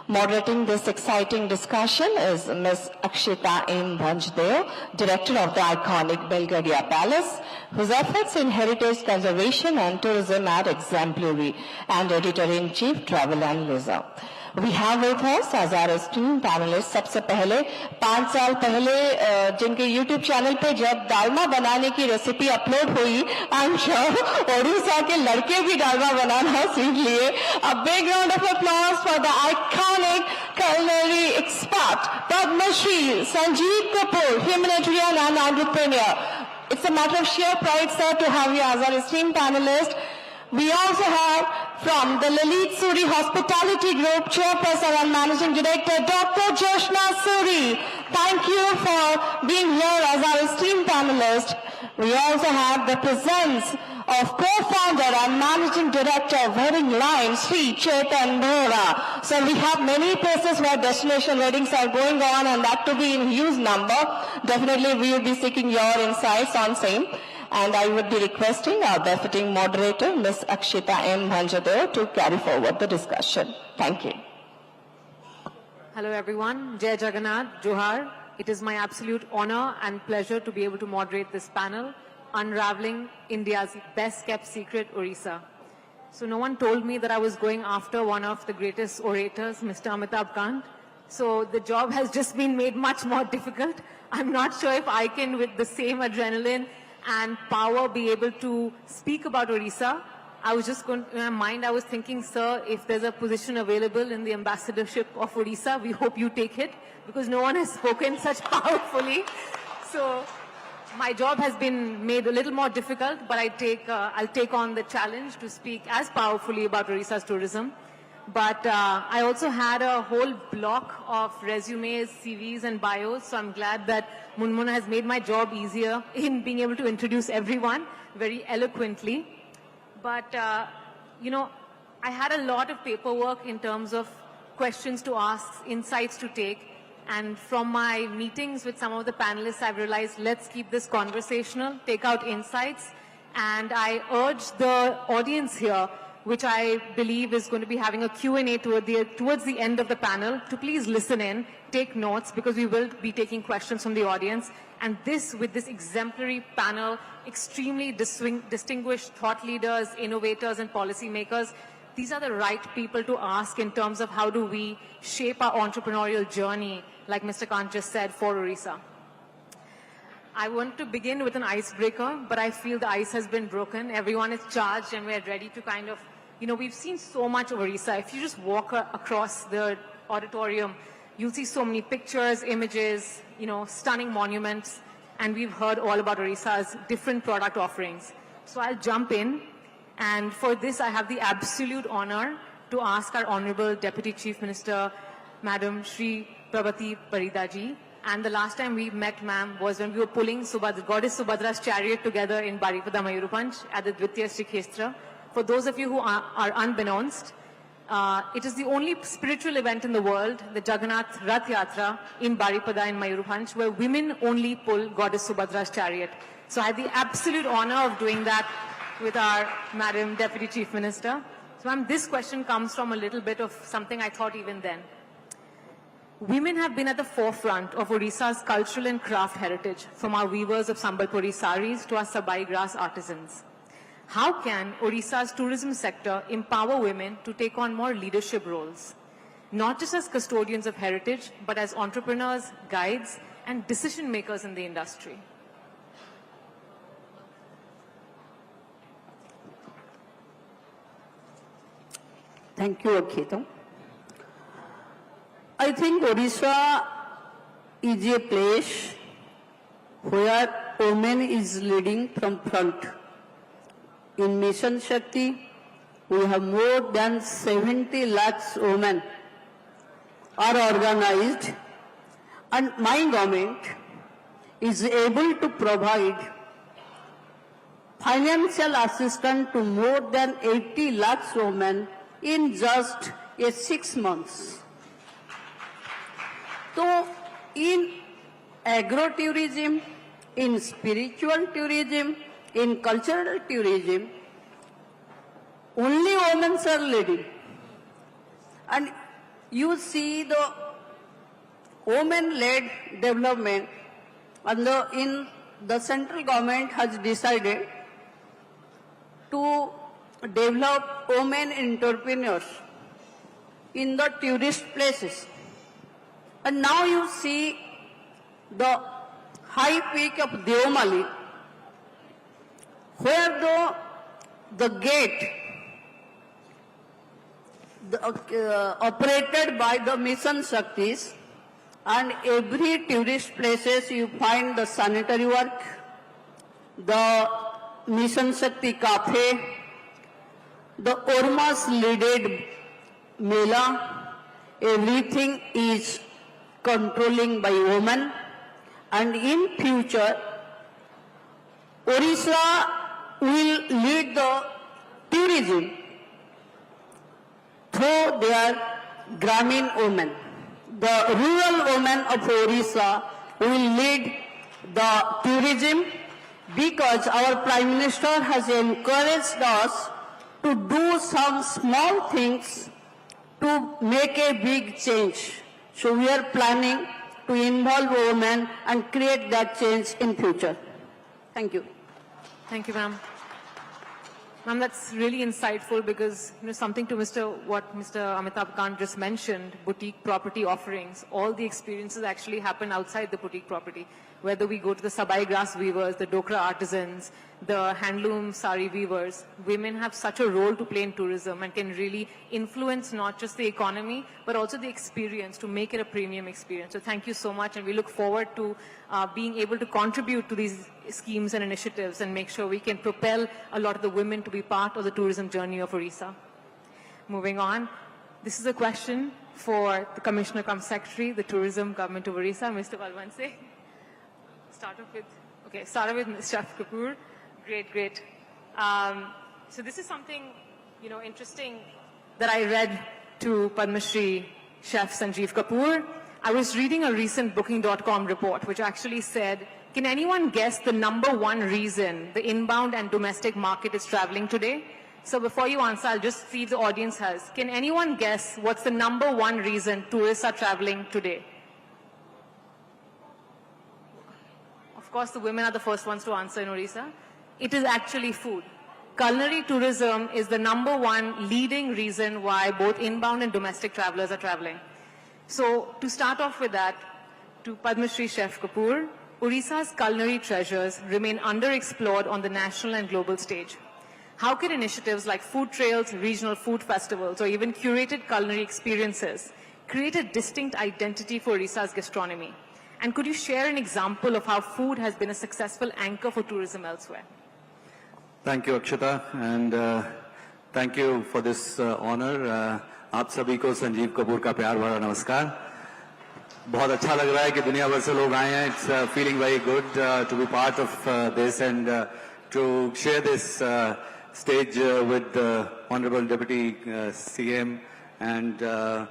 Moderating this exciting discussion is Ms. Akshita M. Bhanjdev, Director of the iconic Belgravia Palace, whose efforts in heritage conservation and tourism are exemplary, and Editor-in-Chief, Travel and Leisure. We have with us as our esteemed panelists, सबसे पहले 5 साल पहले जिनके YouTube channel पे जब डालमा बनाने की recipe upload हुई, I'm sure ओडिशा के लड़के भी डालमा बनाना सीख लिए. A big round of applause for the iconic culinary expert, Padma Shri Sanjeev Kapoor, humanitarian and entrepreneur. It's a matter of sheer pride, sir, to have you as our esteemed panelist. We also have from the Lalit Suri Hospitality Group, Chairperson and Managing Director, Dr. Joshna Suri. Thank you for being here as our esteemed panelist. We also have the presence of co-founder and Managing Director of Wedding Line, Sri Chetan Bhora. So we have many places where destination weddings are going on, and that to be in huge number. Definitely we will be seeking your insights on same. And I would be requesting our befitting moderator, Ms. Akshita M. Bhanjdev, to carry forward the discussion. Thank you. Hello everyone, Jai Jagannath, Johar. It is my absolute honor and pleasure to be able to moderate this panel, Unraveling India's Best Kept Secret, Odisha. So no one told me that I was going after one of the greatest orators, Mr. Amitabh Kant. So the job has just been made much more difficult. I'm not sure if I can, with the same adrenaline and power, be able to speak about Odisha. I was just going, in my mind, I was thinking, sir, if there's a position available in the ambassadorship of Odisha, we hope you take it, because no one has spoken such powerfully. So my job has been made a little more difficult, but I'll take on the challenge to speak as powerfully about Odisha's tourism. But I also had a whole block of resumes, CVs and bios, so I'm glad that Munmuna has made my job easier in being able to introduce everyone very eloquently. But, you know, I had a lot of paperwork in terms of questions to ask, insights to take, and from my meetings with some of the panelists, I've realized let's keep this conversational, take out insights, And I urge the audience here, which I believe is going to be having a Q&A towards the end of the panel, to please listen in, take notes, because we will be taking questions from the audience. And with this exemplary panel, extremely distinguished thought leaders, innovators, and policymakers, these are the right people to ask in terms of how do we shape our entrepreneurial journey, like Mr. Kant just said, for Odisha. I want to begin with an icebreaker, but I feel the ice has been broken. Everyone is charged and we're ready to kind of, we've seen so much of Odisha. If you just walk across the auditorium, you'll see so many pictures, images, stunning monuments, and we've heard all about Odisha's different product offerings. So I'll jump in, and for this I have the absolute honor to ask our Honorable Deputy Chief Minister, Madam Shri Prabhati Paridaji. And the last time we met, ma'am, was when we were pulling Goddess Subhadra's chariot together in Baripada Mayurupanch at the Dvitiya Shri Kshetra. For those of you who are unbeknownst, it is the only spiritual event in the world, the Jagannath Rath Yatra in Baripada in Mayurupanch, where women only pull Goddess Subhadra's chariot. So I had the absolute honor of doing that with our Madam Deputy Chief Minister. So ma'am, this question comes from a little bit of something I thought even then. Women have been at the forefront of Odisha's cultural and craft heritage, from our weavers of Sambalpuri saris to our Sabai grass artisans. How can Odisha's tourism sector empower women to take on more leadership roles, not just as custodians of heritage, but as entrepreneurs, guides, and decision makers in the industry? Thank you, Akito. I think Odisha is a place where women is leading from front. In Mission Shakti, we have more than 70 lakhs women are organized, and my government is able to provide financial assistance to more than 80 lakhs women in just 6 months. So, in agro-tourism, in spiritual tourism, in cultural tourism, only women are leading. And you see the women-led development, and the central government has decided to develop women entrepreneurs in the tourist places. And now you see the high peak of Devamali, where the gate operated by the Mission Shaktis, and every tourist places you find the sanitary work, the Mission Shakti Cafe, the Ormas leaded Mela, everything is controlling by women, and in future Odisha will lead the tourism through their Grameen women. The rural women of Odisha will lead the tourism, because our Prime Minister has encouraged us to do some small things to make a big change. So we are planning to involve women and create that change in future. Thank you. Thank you, ma'am. Ma'am, that's really insightful, because something to what Mr. Amitabh Kant just mentioned, boutique property offerings, all the experiences actually happen outside the boutique property. Whether we go to the Sabai grass weavers, the Dokra artisans, the handloom sari weavers, women have such a role to play in tourism and can really influence not just the economy, but also the experience to make it a premium experience. So thank you so much, and we look forward to being able to contribute to these schemes and initiatives and make sure we can propel a lot of the women to be part of the tourism journey of Odisha. Moving on, this is a question for the Commissioner cum Secretary, the Tourism Government of Odisha, Mr. Balbanse. Start off with Chef Kapoor. Great. So this is something, interesting that I read to Padma Shri Chef Sanjeev Kapoor. I was reading a recent Booking.com report, which actually said Can anyone guess the number one reason the inbound and domestic market is traveling today? So before you answer, I'll just see if the audience has. Can anyone guess what's the number one reason tourists are traveling today? Of course, the women are the first ones to answer in Odisha. It is actually food. Culinary tourism is the number one leading reason why both inbound and domestic travelers are traveling. So to start off with that, to Padma Shri Chef Kapoor, Odisha's culinary treasures remain underexplored on the national and global stage. How can initiatives like food trails, regional food festivals, or even curated culinary experiences create a distinct identity for Odisha's gastronomy? And could you share an example of how food has been a successful anchor for tourism elsewhere? Thank you, Akshata, and thank you for this honor. आप सभी को संजीव कपूर का प्यार भरा नमस्कार. बहुत अच्छा लग रहा है कि दुनिया भर से लोग आए हैं. It's feeling very good to be part of this and to share this stage with the Honorable Deputy CM and a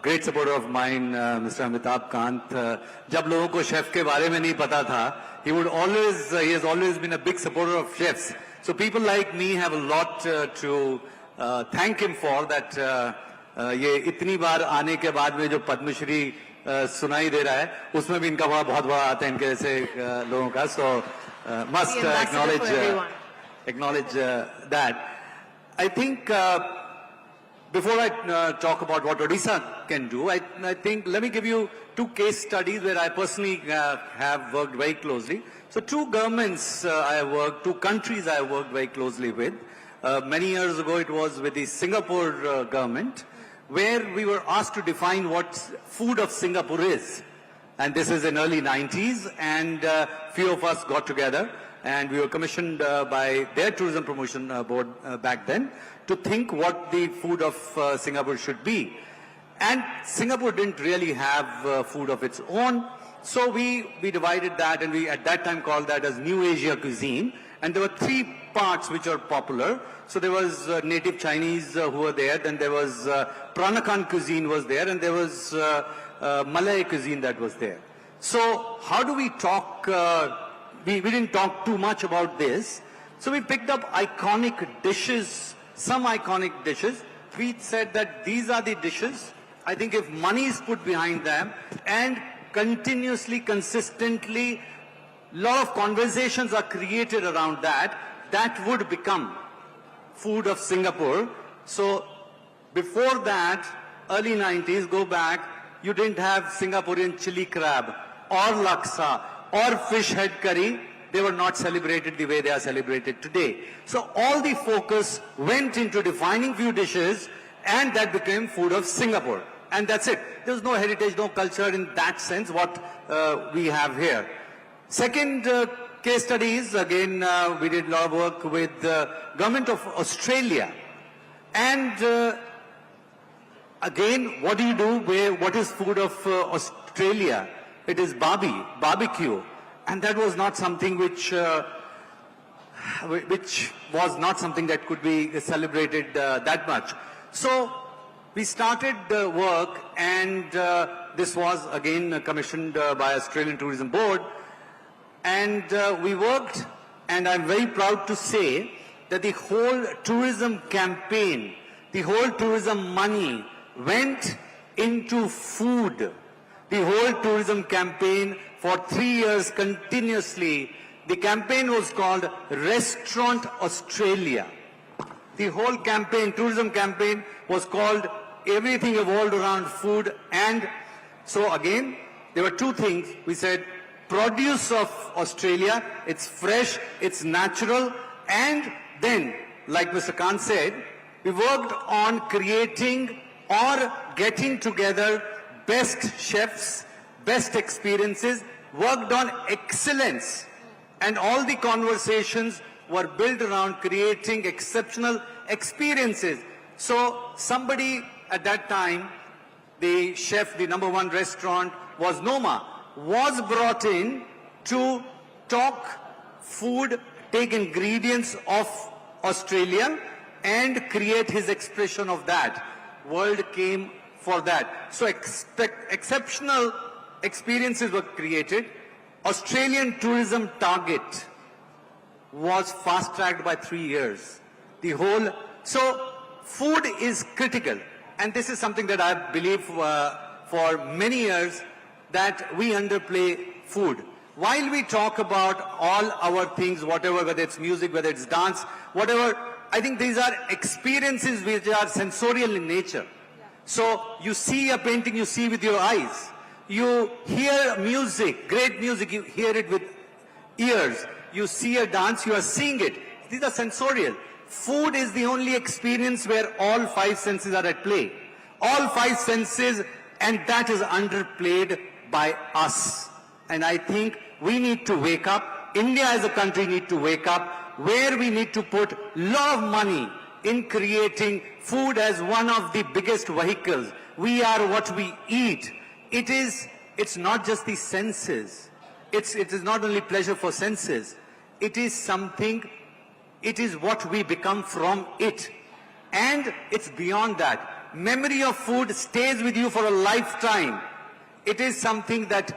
great supporter of mine, Mr. Amitabh Kant. जब लोगों को शेफ के बारे में नहीं पता था, he has always been a big supporter of chefs. So people like me have a lot to thank him for that. ये इतनी बार आने के बाद में जो पद्मश्री सुनाई दे रहा है, उसमें भी इनका बहुत बड़ा आता है इनके जैसे लोगों का. So must acknowledge that. I think before I talk about what Odisha can do, I think let me give you two case studies where I personally have worked very closely. So two governments I have worked, two countries I have worked very closely with. Many years ago it was with the Singapore government, where we were asked to define what food of Singapore is. And this is in early 90s, and few of us got together and we were commissioned by their tourism promotion board back then to think what the food of Singapore should be. And Singapore didn't really have food of its own, so we divided that, and we at that time called that as New Asia cuisine. And there were three parts which are popular. So there was native Chinese who were there, then there was Peranakan cuisine was there, and there was Malay cuisine that was there. So how do we talk, we didn't talk too much about this. So we picked up iconic dishes, some iconic dishes. We said that these are the dishes. I think if money is put behind them and continuously, consistently, lot of conversations are created around that, that would become food of Singapore. So before that, early 90s, go back, you didn't have Singaporean chili crab or laksa or fish head curry. They were not celebrated the way they are celebrated today. So all the focus went into defining few dishes, and that became food of Singapore. And that's it. There's no heritage, no culture in that sense what we have here. Second case studies, again, we did a lot of work with the government of Australia. And again, what do you do? What is food of Australia? It is barbecue. And that was not something which was not something that could be celebrated that much. So we started the work, and this was again commissioned by Australian Tourism Board. And we worked, and I'm very proud to say that the whole tourism campaign, the whole tourism money went into food. The whole tourism campaign for 3 years continuously. The campaign was called Restaurant Australia. The whole campaign, tourism campaign, was called, everything evolved around food. And so again, there were two things. We said, produce of Australia, it's fresh, it's natural, and then, like Mr. Khan said, we worked on creating or getting together best chefs, best experiences, worked on excellence, and all the conversations were built around creating exceptional experiences. So somebody at that time, the chef, the #1 restaurant was Noma, was brought in to talk food, take ingredients of Australia and create his expression of that. World came for that. So exceptional experiences were created. Australian tourism target was fast-tracked by 3 years. So food is critical. And this is something that I believe for many years, that we underplay food. While we talk about all our things, whatever, whether it's music, whether it's dance, whatever, I think these are experiences which are sensorial in nature. So you see a painting, you see with your eyes. You hear music, great music, you hear it with ears. You see a dance, you are seeing it. These are sensorial. Food is the only experience where all 5 senses are at play. All 5 senses, and that is underplayed by us. And I think we need to wake up. India as a country need to wake up, where we need to put a lot of money in creating food as one of the biggest vehicles. We are what we eat. It's not just the senses. It is not only pleasure for senses. It is something, it is what we become from it. And it's beyond that. Memory of food stays with you for a lifetime. It is something that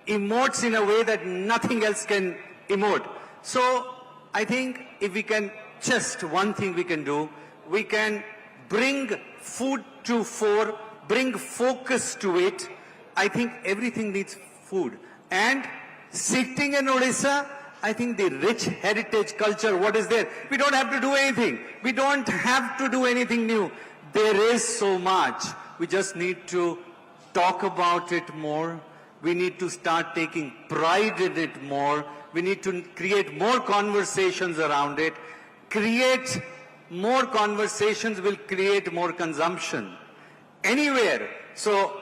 emotes in a way that nothing else can emote. So I think if we can, just one thing we can do, we can bring food to fore, bring focus to it. I think everything needs food. And sitting in Odisha, I think the rich heritage culture, what is there? We don't have to do anything. We don't have to do anything new. There is so much. We just need to talk about it more. We need to start taking pride in it more. We need to create more conversations around it. Create more conversations will create more consumption. Anywhere. So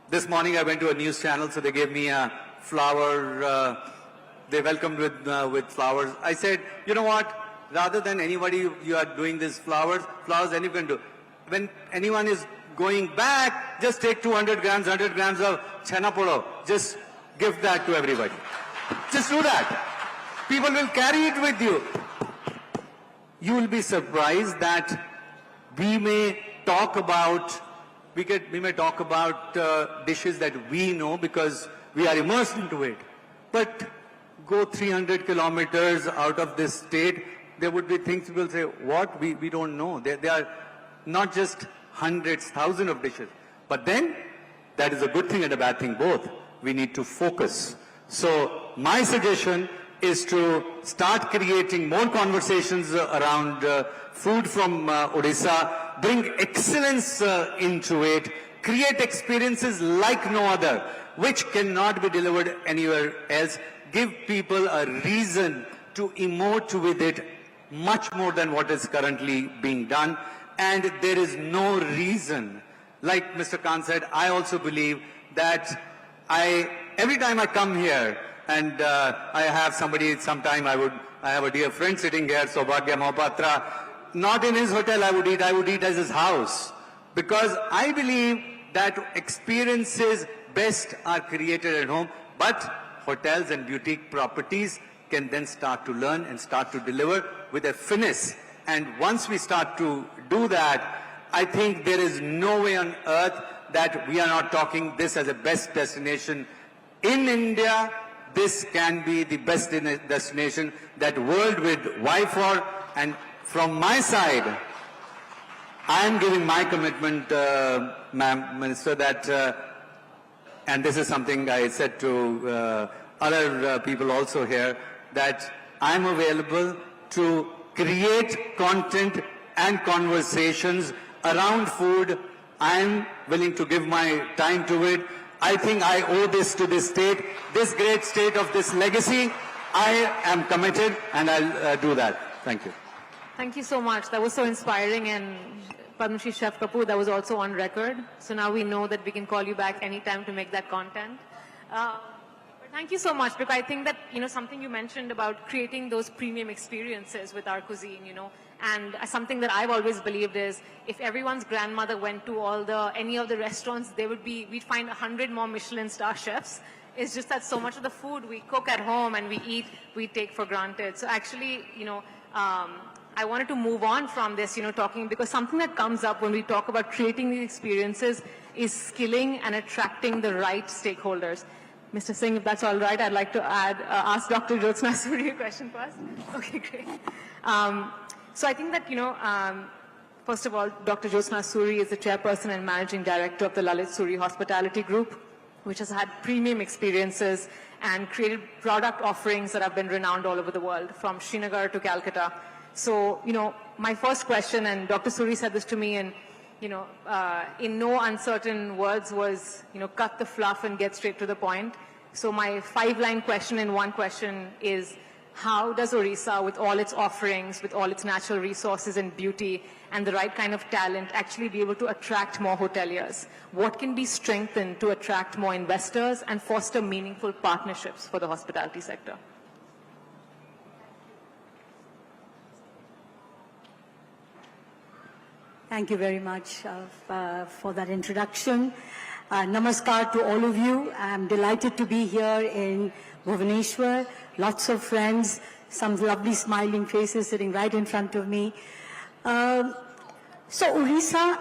this morning I went to a news channel, so they gave me a flower, they welcomed with flowers. I said, you know what, rather than anybody, you are doing these flowers, anyone can do. When anyone is going back, just take 100 grams of chana polo. Just give that to everybody. Just do that. People will carry it with you. You will be surprised that we may talk about dishes that we know because we are immersed into it. But go 300 kilometers out of this state, there would be things people say, what? We don't know. They are not just hundreds, thousands of dishes. But then, that is a good thing and a bad thing both. We need to focus. So, my suggestion is to start creating more conversations around food from Odisha, bring excellence into it, create experiences like no other, which cannot be delivered anywhere else, give people a reason to emote with it much more than what is currently being done. And there is no reason, like Mr. Khan said, I also believe that every time I come here and I have somebody, sometime I have a dear friend sitting here, Saubhagya Mohapatra, not in his hotel I would eat at his house. Because I believe that experiences best are created at home, but hotels and boutique properties can then start to learn and start to deliver with a finesse. And once we start to do that, I think there is no way on earth that we are not talking this as a best destination in India. This can be the best destination that world would vie for. And from my side, I am giving my commitment, Ma'am Minister, that, and this is something I said to other people also here, that I am available to create content and conversations around food. I am willing to give my time to it. I think I owe this to this state, this great state of this legacy. I am committed and I'll do that. Thank you. Thank you so much. That was so inspiring, and Padma Shri Chef Kapoor, that was also on record. So now we know that we can call you back anytime to make that content. But thank you so much, because I think that, something you mentioned about creating those premium experiences with our cuisine, and something that I've always believed is, if everyone's grandmother went to any of the restaurants, we'd find 100 more Michelin star chefs. It's just that so much of the food we cook at home and we eat, we take for granted. So actually, I wanted to move on from this, talking, because something that comes up when we talk about creating these experiences is skilling and attracting the right stakeholders. Mr. Singh, if that's all right, I'd like to ask Dr. Jyotsna Suri a question first. Okay, great. So I think that, first of all, Dr. Jyotsna Suri is the chairperson and managing director of the Lalit Suri Hospitality Group, which has had premium experiences and created product offerings that have been renowned all over the world, from Srinagar to Calcutta. So, my first question, and Dr. Suri said this to me in no uncertain words, was, cut the fluff and get straight to the point. So my 5-line question in one question is, how does Odisha, with all its offerings, with all its natural resources and beauty and the right kind of talent, actually be able to attract more hoteliers? What can be strengthened to attract more investors and foster meaningful partnerships for the hospitality sector? Thank you very much for that introduction. Namaskar to all of you. I'm delighted to be here in Bhubaneswar. Lots of friends, some lovely smiling faces sitting right in front of me. So Odisha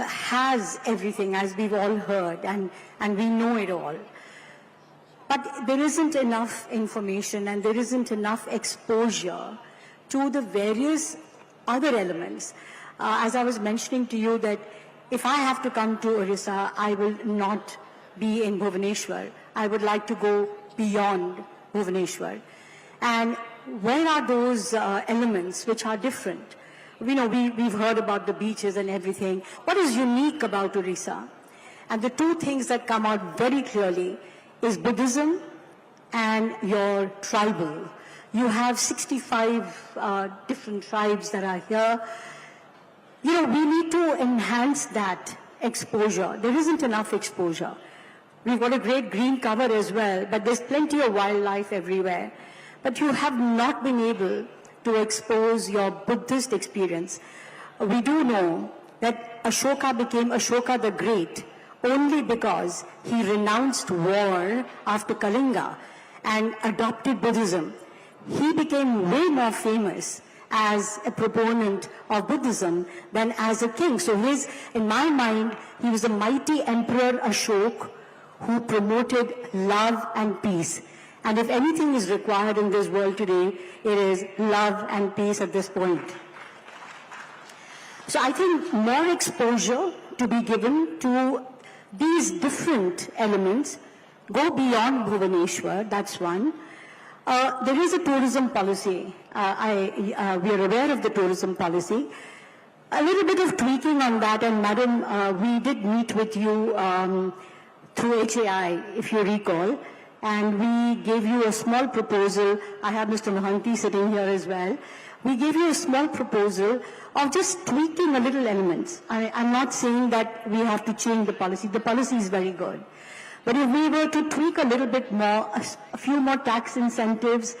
has everything, as we've all heard, and we know it all. But there isn't enough information and there isn't enough exposure to the various other elements. As I was mentioning to you, that if I have to come to Odisha, I will not be in Bhubaneswar. I would like to go beyond Bhubaneswar. And where are those elements which are different? We've heard about the beaches and everything. What is unique about Odisha? And the two things that come out very clearly is Buddhism and your tribal. You have 65 different tribes that are here. We need to enhance that exposure. There isn't enough exposure. We've got a great green cover as well, but there's plenty of wildlife everywhere. But you have not been able to expose your Buddhist experience. We do know that Ashoka became Ashoka the Great only because he renounced war after Kalinga and adopted Buddhism. He became way more famous as a proponent of Buddhism than as a king. So in my mind, he was a mighty Emperor Ashoka who promoted love and peace. And if anything is required in this world today, it is love and peace at this point. So I think more exposure to be given to these different elements, go beyond Bhubaneswar, that's one. There is a tourism policy. We are aware of the tourism policy. A little bit of tweaking on that, and Madam, we did meet with you through HAI, if you recall, and we gave you a small proposal. I have Mr. Mohanty sitting here as well. We gave you a small proposal of just tweaking a little elements. I'm not saying that we have to change the policy. The policy is very good. But if we were to tweak a little bit more, a few more tax incentives,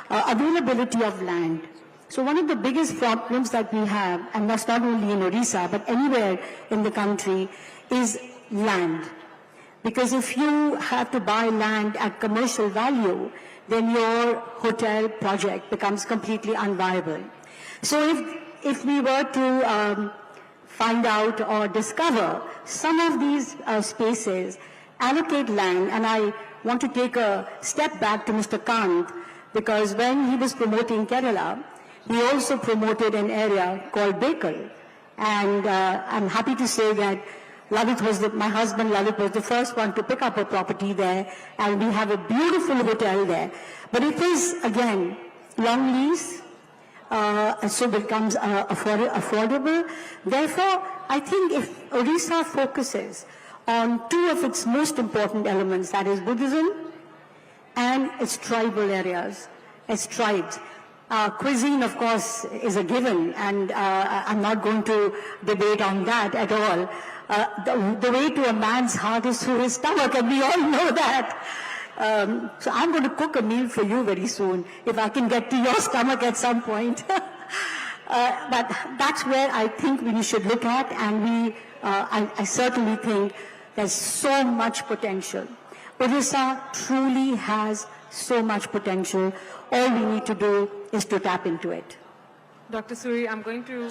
availability of land. So one of the biggest problems that we have, and that's not only in Odisha, but anywhere in the country, is land. Because if you have to buy land at commercial value, then your hotel project becomes completely unviable. So if we were to find out or discover some of these spaces, allocate land, and I want to take a step back to Mr. Kant, because when he was promoting Kerala, he also promoted an area called Bekal. And I'm happy to say that my husband Lalit was the first one to pick up a property there, and we have a beautiful hotel there. But it is, again, long lease, so becomes affordable. Therefore, I think if Odisha focuses on two of its most important elements, that is Buddhism and its tribal areas, its tribes. Cuisine, of course, is a given, and I'm not going to debate on that at all. The way to a man's heart is through his stomach, and we all know that. So I'm going to cook a meal for you very soon, if I can get to your stomach at some point. But that's where I think we should look at, and I certainly think there's so much potential. Odisha truly has so much potential. All we need to do is to tap into it. Dr. Suri, I'm going to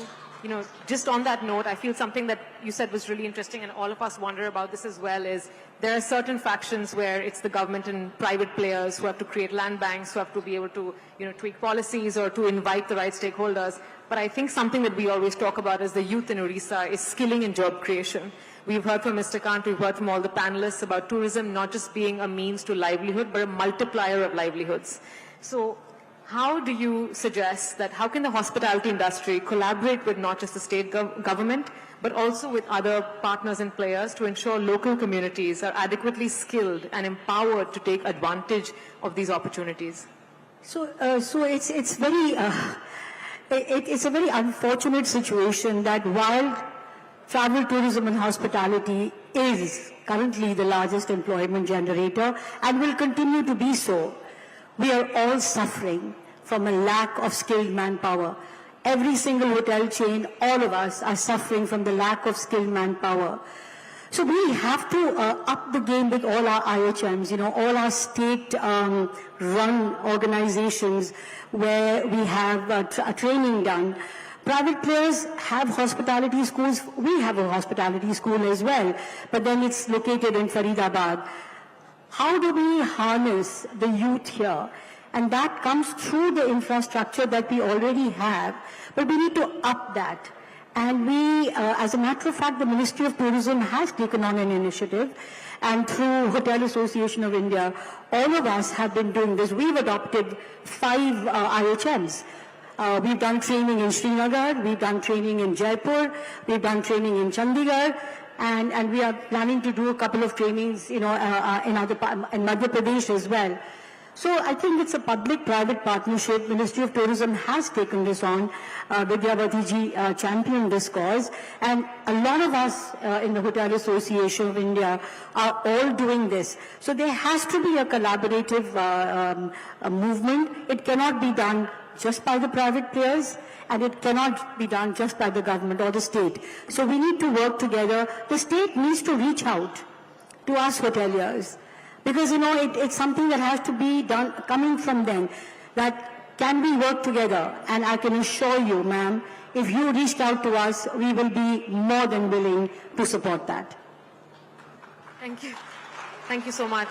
just on that note, I feel something that you said was really interesting, and all of us wonder about this as well, is there are certain factions where it's the government and private players who have to create land banks, who have to be able to, tweak policies or to invite the right stakeholders. But I think something that we always talk about as the youth in Odisha is skilling and job creation. We've heard from Mr. Kant, we've heard from all the panelists about tourism not just being a means to livelihood, but a multiplier of livelihoods. So how do you suggest that, how can the hospitality industry collaborate with not just the state government, but also with other partners and players to ensure local communities are adequately skilled and empowered to take advantage of these opportunities? So it's very, it's a very unfortunate situation that while travel, tourism and hospitality is currently the largest employment generator and will continue to be so, we are all suffering from a lack of skilled manpower. Every single hotel chain, all of us are suffering from the lack of skilled manpower. So we have to up the game with all our IHMs, all our state-run organizations where we have training done. Private players have hospitality schools. We have a hospitality school as well, but then it's located in Faridabad. How do we harness the youth here? And that comes through the infrastructure that we already have, but we need to up that. And we, as a matter of fact, the Ministry of Tourism has taken on an initiative, and through Hotel Association of India, all of us have been doing this. We've adopted 5 IHMs. We've done training in Srinagar, we've done training in Jaipur, we've done training in Chandigarh, and we are planning to do a couple of trainings, in Madhya Pradesh as well. So I think it's a public-private partnership. Ministry of Tourism has taken this on. Vidyavati ji championed this cause, and a lot of us in the Hotel Association of India are all doing this. So there has to be a collaborative movement. It cannot be done just by the private players, and it cannot be done just by the government or the state. So we need to work together. The state needs to reach out to us hoteliers, because it's something that has to be done coming from them. That can we work together? And I can assure you, ma'am, if you reached out to us, we will be more than willing to support that. Thank you. Thank you so much.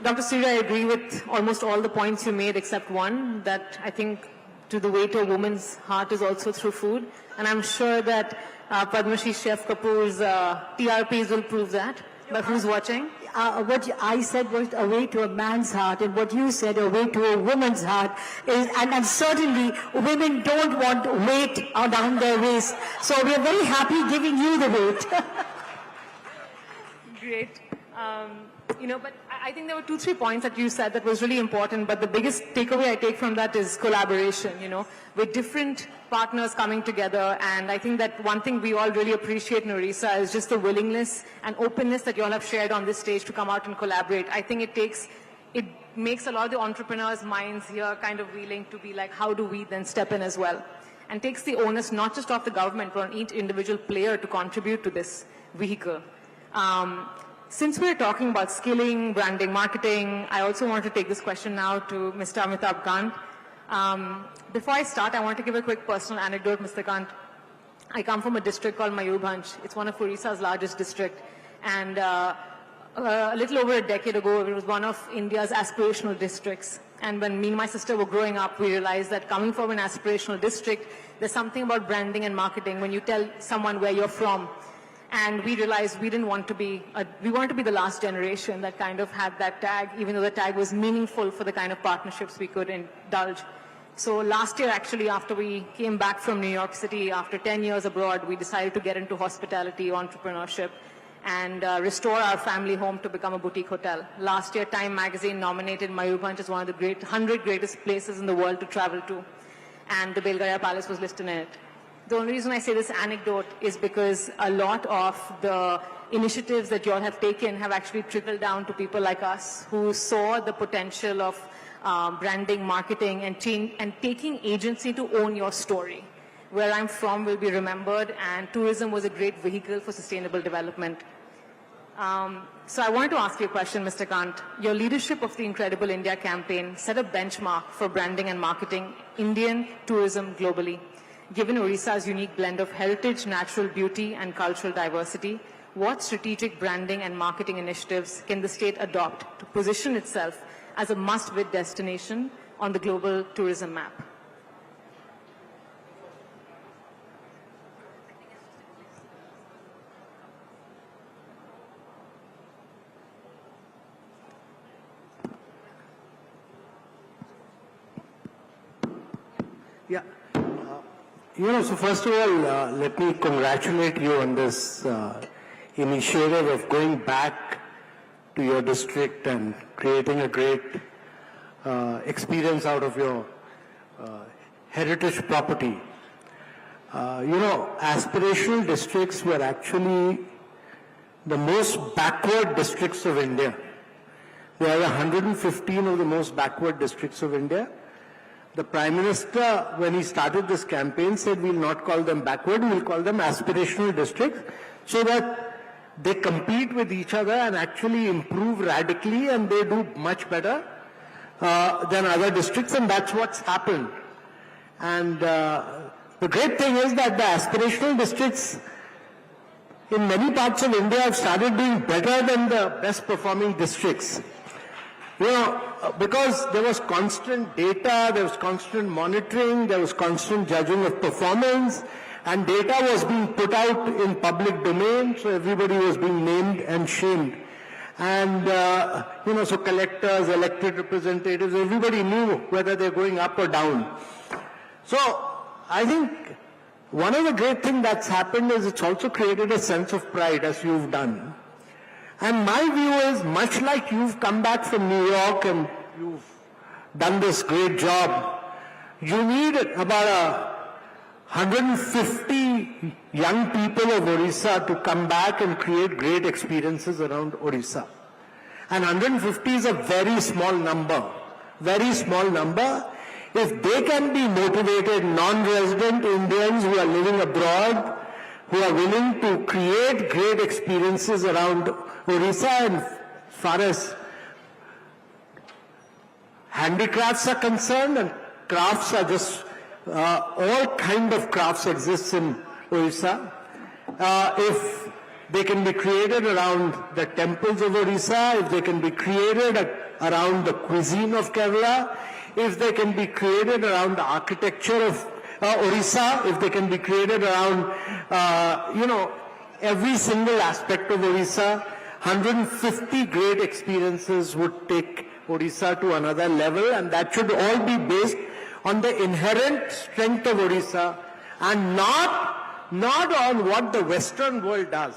Dr. Surya, I agree with almost all the points you made except one, that I think to the way to a woman's heart is also through food. And I'm sure that Padma Shri Chef Kapoor's TRPs will prove that. But who's watching? What I said was a way to a man's heart, and what you said, a way to a woman's heart, is, and certainly women don't want weight down their waist. So we're very happy giving you the weight. Great. But I think there were 2-3 points that you said that was really important, but the biggest takeaway I take from that is collaboration, with different partners coming together. And I think that one thing we all really appreciate in Odisha is just the willingness and openness that you all have shared on this stage to come out and collaborate. I think it makes a lot of the entrepreneurs' minds here kind of willing to be like, how do we then step in as well? And takes the onus not just off the government, but on each individual player to contribute to this vehicle. Since we're talking about skilling, branding, marketing, I also want to take this question now to Mr. Amitabh Kant. Before I start, I want to give a quick personal anecdote, Mr. Kant. I come from a district called Mayurbhanj. It's one of Odisha's largest districts. And a little over a decade ago, it was one of India's aspirational districts. And when me and my sister were growing up, we realized that coming from an aspirational district, there's something about branding and marketing when you tell someone where you're from. And we realized we didn't want to be, we wanted to be the last generation that kind of had that tag, even though the tag was meaningful for the kind of partnerships we could indulge. So last year, actually, after we came back from New York City, after 10 years abroad, we decided to get into hospitality, entrepreneurship, and restore our family home to become a boutique hotel. Last year, Time Magazine nominated Mayurbhanj as one of the 100 greatest places in the world to travel to. And the Belgaya Palace was listed in it. The only reason I say this anecdote is because a lot of the initiatives that you all have taken have actually trickled down to people like us who saw the potential of branding, marketing, and taking agency to own your story. Where I'm from will be remembered, and tourism was a great vehicle for sustainable development. So I wanted to ask you a question, Mr. Kant. Your leadership of the Incredible India campaign set a benchmark for branding and marketing Indian tourism globally. Given Odisha's unique blend of heritage, natural beauty, and cultural diversity, what strategic branding and marketing initiatives can the state adopt to position itself as a must-visit destination on the global tourism map? Yeah. So first of all, let me congratulate you on this initiative of going back to your district and creating a great experience out of your heritage property. Aspirational districts were actually the most backward districts of India. There are 115 of the most backward districts of India. The Prime Minister, when he started this campaign, said we'll not call them backward, we'll call them aspirational districts, so that they compete with each other and actually improve radically, and they do much better than other districts, and that's what's happened. And the great thing is that the aspirational districts in many parts of India have started doing better than the best performing districts. Because there was constant data, there was constant monitoring, there was constant judging of performance, and data was being put out in public domain, so everybody was being named and shamed. And, so collectors, elected representatives, everybody knew whether they're going up or down. So, I think one of the great things that's happened is it's also created a sense of pride, as you've done. And my view is, much like you've come back from New York and you've done this great job, you need about 150 young people of Odisha to come back and create great experiences around Odisha. And 150 is a very small number, very small number. If they can be motivated non-resident Indians who are living abroad, who are willing to create great experiences around Odisha, and as far as handicrafts are concerned, and crafts are just, all kind of crafts exist in Odisha. If they can be created around the temples of Odisha, if they can be created around the cuisine of Kerala, if they can be created around the architecture of Odisha, if they can be created around, every single aspect of Odisha, 150 great experiences would take Odisha to another level, and that should all be based on the inherent strength of Odisha and not on what the Western world does.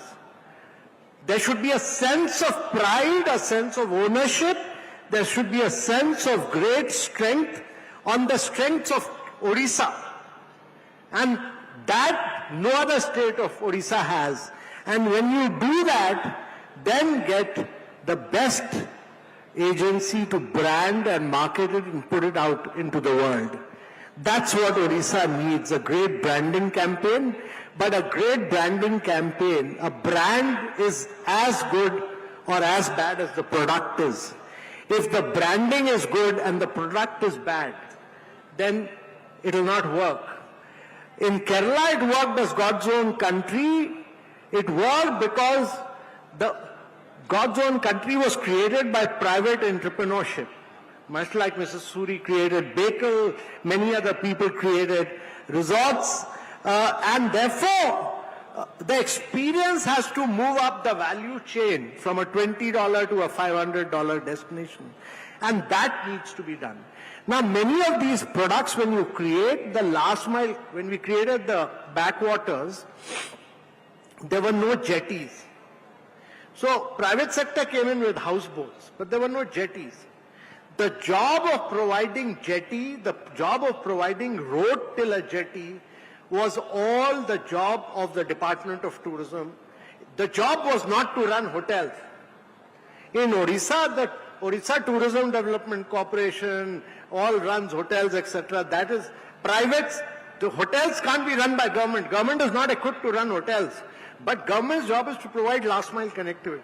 There should be a sense of pride, a sense of ownership. There should be a sense of great strength on the strengths of Odisha. And that no other state of Odisha has. And when you do that, then get the best agency to brand and market it and put it out into the world. That's what Odisha needs, a great branding campaign. But a great branding campaign, a brand is as good or as bad as the product is. If the branding is good and the product is bad, then it will not work. In Kerala, it worked as God's own country. It worked because the God's own country was created by private entrepreneurship. Much like Mrs. Suri created Bakel, many other people created resorts, and therefore the experience has to move up the value chain from a $20 to a $500 destination. And that needs to be done. Now, many of these products, when you create the last mile, when we created the backwaters, there were no jetties. So, private sector came in with houseboats, but there were no jetties. The job of providing jetty, the job of providing road till a jetty was all the job of the Department of Tourism. The job was not to run hotels. In Odisha, the Odisha Tourism Development Corporation all runs hotels, etc. That is private. The hotels can't be run by government. Government is not equipped to run hotels. But government's job is to provide last mile connectivity.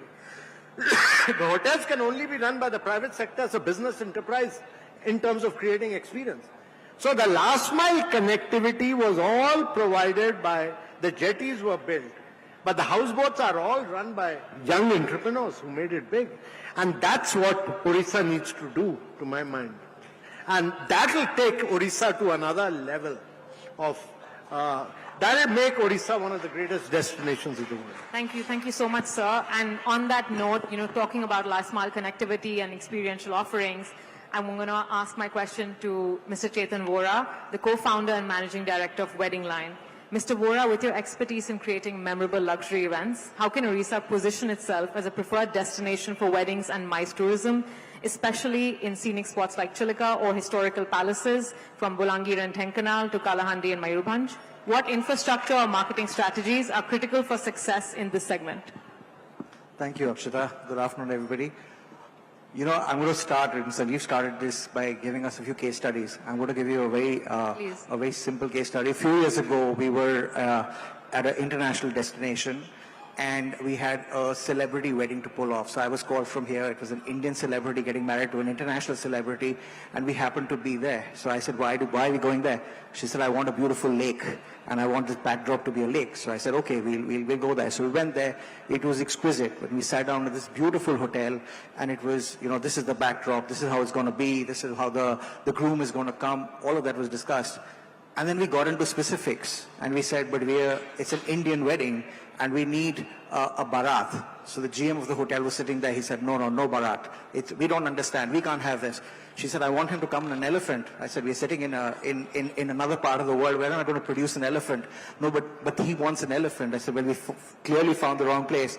The hotels can only be run by the private sector as a business enterprise in terms of creating experience. So the last mile connectivity was all provided by, the jetties were built, but the houseboats are all run by young entrepreneurs who made it big. And that's what Odisha needs to do, to my mind. And that will take Odisha to another level of, that will make Odisha one of the greatest destinations in the world. Thank you so much, sir. And on that note, talking about last mile connectivity and experiential offerings, I'm going to ask my question to Mr. Chetan Vora, the co-founder and managing director of Wedding Line. Mr. Vora, with your expertise in creating memorable luxury events, how can Odisha position itself as a preferred destination for weddings and MICE tourism, especially in scenic spots like Chilika or historical palaces from Bolangir and Tenkanal to Kalahandi and Mayurbhanj? What infrastructure or marketing strategies are critical for success in this segment? Thank you, Akshita. Good afternoon, everybody. I'm going to start, and Sanjeev started this by giving us a few case studies. I'm going to give you a very simple case study. A few years ago, we were at an international destination, and we had a celebrity wedding to pull off. So I was called from here. It was an Indian celebrity getting married to an international celebrity, and we happened to be there. So I said, why are we going there? She said, I want a beautiful lake, and I want this backdrop to be a lake. So I said, okay, we'll go there. So we went there. It was exquisite. When we sat down at this beautiful hotel, and it was, this is the backdrop, this is how it's going to be, this is how the groom is going to come. All of that was discussed. And then we got into specifics, and we said, but it's an Indian wedding, and we need a barat. So the GM of the hotel was sitting there. He said, no barat. We don't understand. We can't have this. She said, I want him to come in an elephant. I said, we're sitting in another part of the world. We're not going to produce an elephant. No, but he wants an elephant. I said, well, we clearly found the wrong place.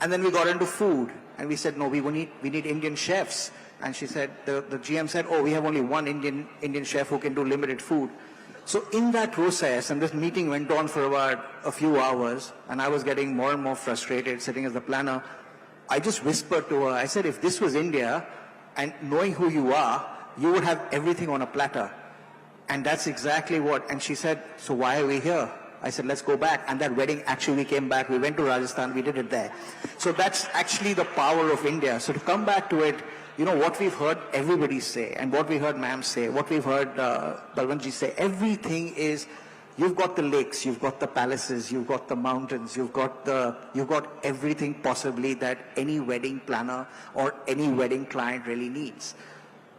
And then we got into food, and we said, no, we need Indian chefs. And she said, the GM said, oh, we have only one Indian chef who can do limited food. So in that process, and this meeting went on for about a few hours, and I was getting more and more frustrated sitting as the planner, I just whispered to her, I said, if this was India, and knowing who you are, you would have everything on a platter. And that's exactly what, and she said, so why are we here? I said, let's go back. And that wedding, actually, we came back, we went to Rajasthan, we did it there. So that's actually the power of India. So to come back to it, what we've heard everybody say, and what we heard ma'am say, what we've heard Balwantji say, everything is, you've got the lakes, you've got the palaces, you've got the mountains, you've got everything possibly that any wedding planner or any wedding client really needs.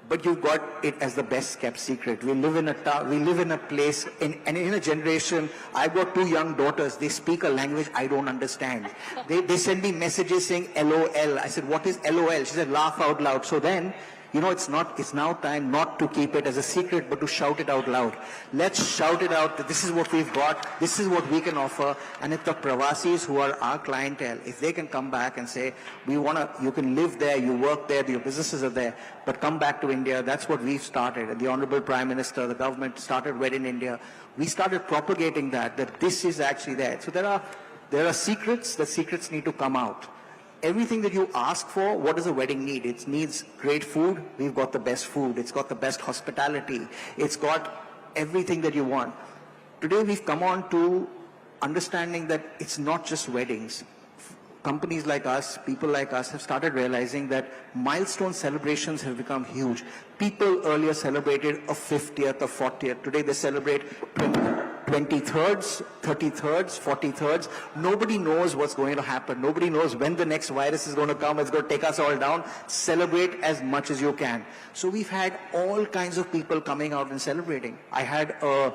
But you've got it as the best kept secret. We live in a place, and in a generation, I've got 2 young daughters, they speak a language I don't understand. They send me messages saying LOL. I said, what is LOL? She said, laugh out loud. So then, it's now time not to keep it as a secret, but to shout it out loud. Let's shout it out that this is what we've got, this is what we can offer, and if the Pravasis who are our clientele, if they can come back and say, you can live there, you work there, your businesses are there, but come back to India, that's what we've started. And the Honorable Prime Minister, the government started Wed in India. We started propagating that this is actually there. So there are secrets, the secrets need to come out. Everything that you ask for, what does a wedding need? It needs great food. We've got the best food. It's got the best hospitality. It's got everything that you want. Today we've come on to understanding that it's not just weddings. Companies like us, people like us have started realizing that milestone celebrations have become huge. People earlier celebrated a 50th or 40th. Today they celebrate 23rds, 33rds, 43rds. Nobody knows what's going to happen. Nobody knows when the next virus is going to come. It's going to take us all down. Celebrate as much as you can. So we've had all kinds of people coming out and celebrating. I had a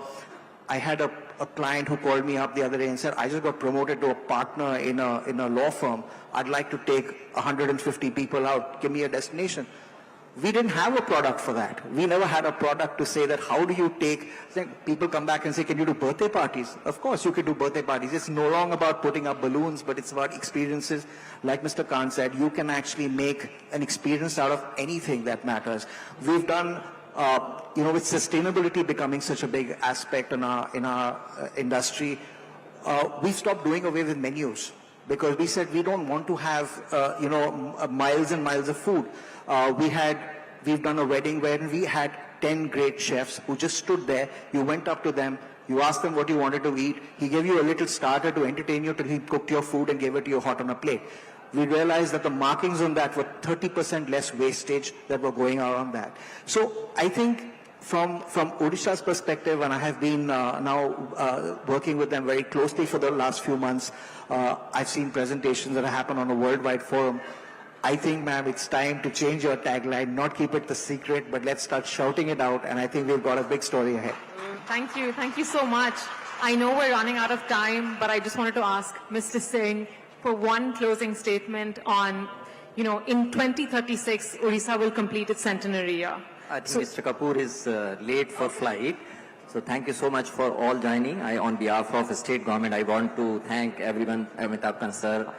client who called me up the other day and said, I just got promoted to a partner in a law firm. I'd like to take 150 people out. Give me a destination. We didn't have a product for that. We never had a product to say that how do you people come back and say, can you do birthday parties? Of course you can do birthday parties. It's no longer about putting up balloons, but it's about experiences. Like Mr. Khan said, you can actually make an experience out of anything that matters. We've done, with sustainability becoming such a big aspect in our industry, we stopped doing away with menus. Because we said we don't want to have, miles and miles of food. We've done a wedding where we had 10 great chefs who just stood there. You went up to them, you asked them what you wanted to eat. He gave you a little starter to entertain you till he cooked your food and gave it to you hot on a plate. We realized that the markings on that were 30% less wastage that were going out on that. So I think from Odisha's perspective, and I have been now working with them very closely for the last few months, I've seen presentations that happen on a worldwide forum. I think, ma'am, it's time to change your tagline, not keep it the secret, but let's start shouting it out, and I think we've got a big story ahead. Thank you so much. I know we're running out of time, but I just wanted to ask Mr. Singh for one closing statement on, in 2036, Odisha will complete its centenary year. I think Mr. Kapoor is late for flight. So thank you so much for all joining. On behalf of the state government, I want to thank everyone, Amitabh Kant sir,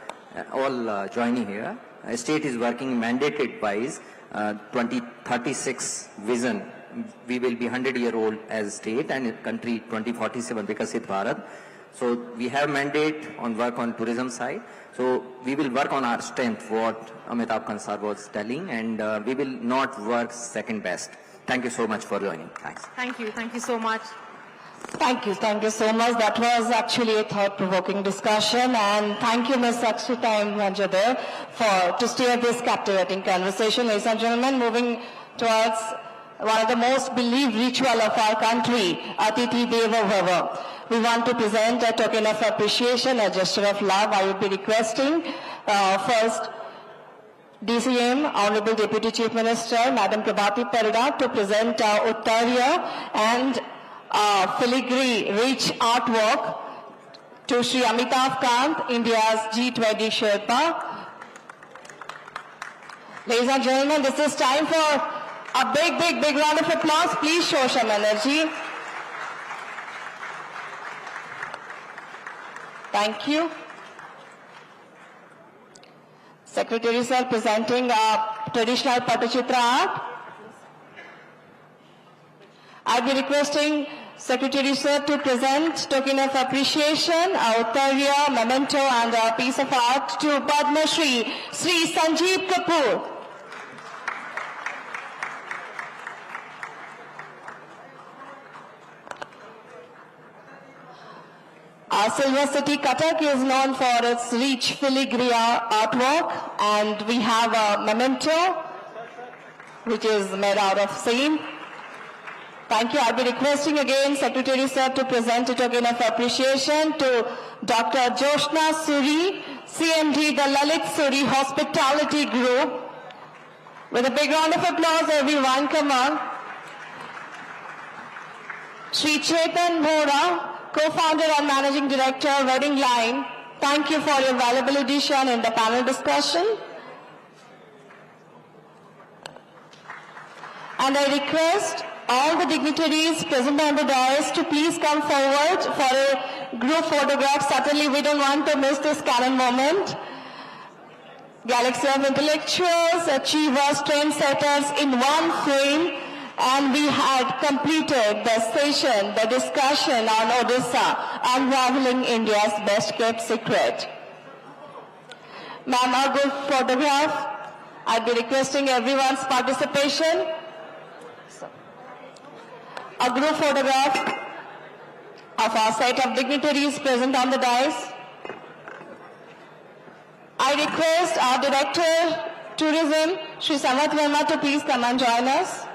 all joining here. State is working mandated wise, 2036 vision. We will be 100-year-old as state and country 2047 Vikasit Bharat. So we have mandate on work on tourism side. So we will work on our strength, what Amitabh Kant sir was telling, and we will not work second best. Thank you so much for joining. Thanks. Thank you so much. Thank you so much. That was actually a thought-provoking discussion, and thank you, Ms. Akshita Manjadeh, to steer this captivating conversation. Ladies and gentlemen, moving towards one of the most believed ritual of our country, Atithi Devo Bhava. We want to present a token of appreciation, a gesture of love. I would be requesting first DCM, Honorable Deputy Chief Minister, Madam Prabhati Parida, to present Uttarya and filigree rich artwork to Sri Amitabh Kant, India's G20 Sherpa. Ladies and gentlemen, this is time for a big round of applause. Please show some energy. Thank you. Secretary sir presenting traditional Patachitra art. I'll be requesting Secretary sir to present token of appreciation, Uttarya, memento and a piece of art to Padma Shri Sanjeev Kapoor. Our Silver City Cuttack is known for its rich filigree artwork, and we have a memento which is made out of same. Thank you. I'll be requesting again Secretary sir to present a token of appreciation to Dr. Joshna Suri, CMD, the Lalit Suri Hospitality Group. With a big round of applause, everyone, come on. Sri Chetan Bhora, Co-founder and Managing Director, Wedding Line. Thank you for your valuable addition in the panel discussion. And I request all the dignitaries present on the dais to please come forward for a group photograph. Certainly we don't want to miss this canon moment. Galaxy of intellectuals, achievers, trendsetters in one frame. And we had completed the session, the discussion on Odisha, Unraveling India's Best Kept Secret. Ma'am, our group photograph, I'll be requesting everyone's participation. A group photograph of our set of dignitaries present on the dais. I request our Director, Tourism, Sri Samat Verma, to please come and join us.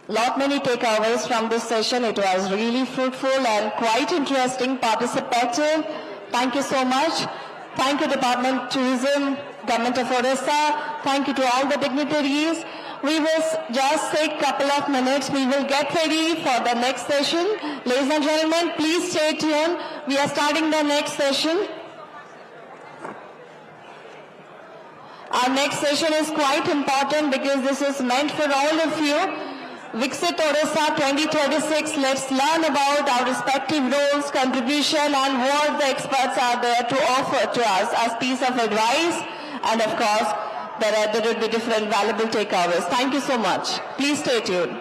Lot many takeaways from this session. It was really fruitful and quite interesting, participative. Thank you so much. Thank you, Department of Tourism, Government of Odisha. Thank you to all the dignitaries. We will just take a couple of minutes. We will get ready for the next session. Ladies and gentlemen, please stay tuned. We are starting the next session. Our next session is quite important because this is meant for all of you. Viksit Odisha 2036, let's learn about our respective roles, contribution and what the experts are there to offer to us as piece of advice. And of course, there will be different valuable takeaways. Thank you so much. Please stay tuned.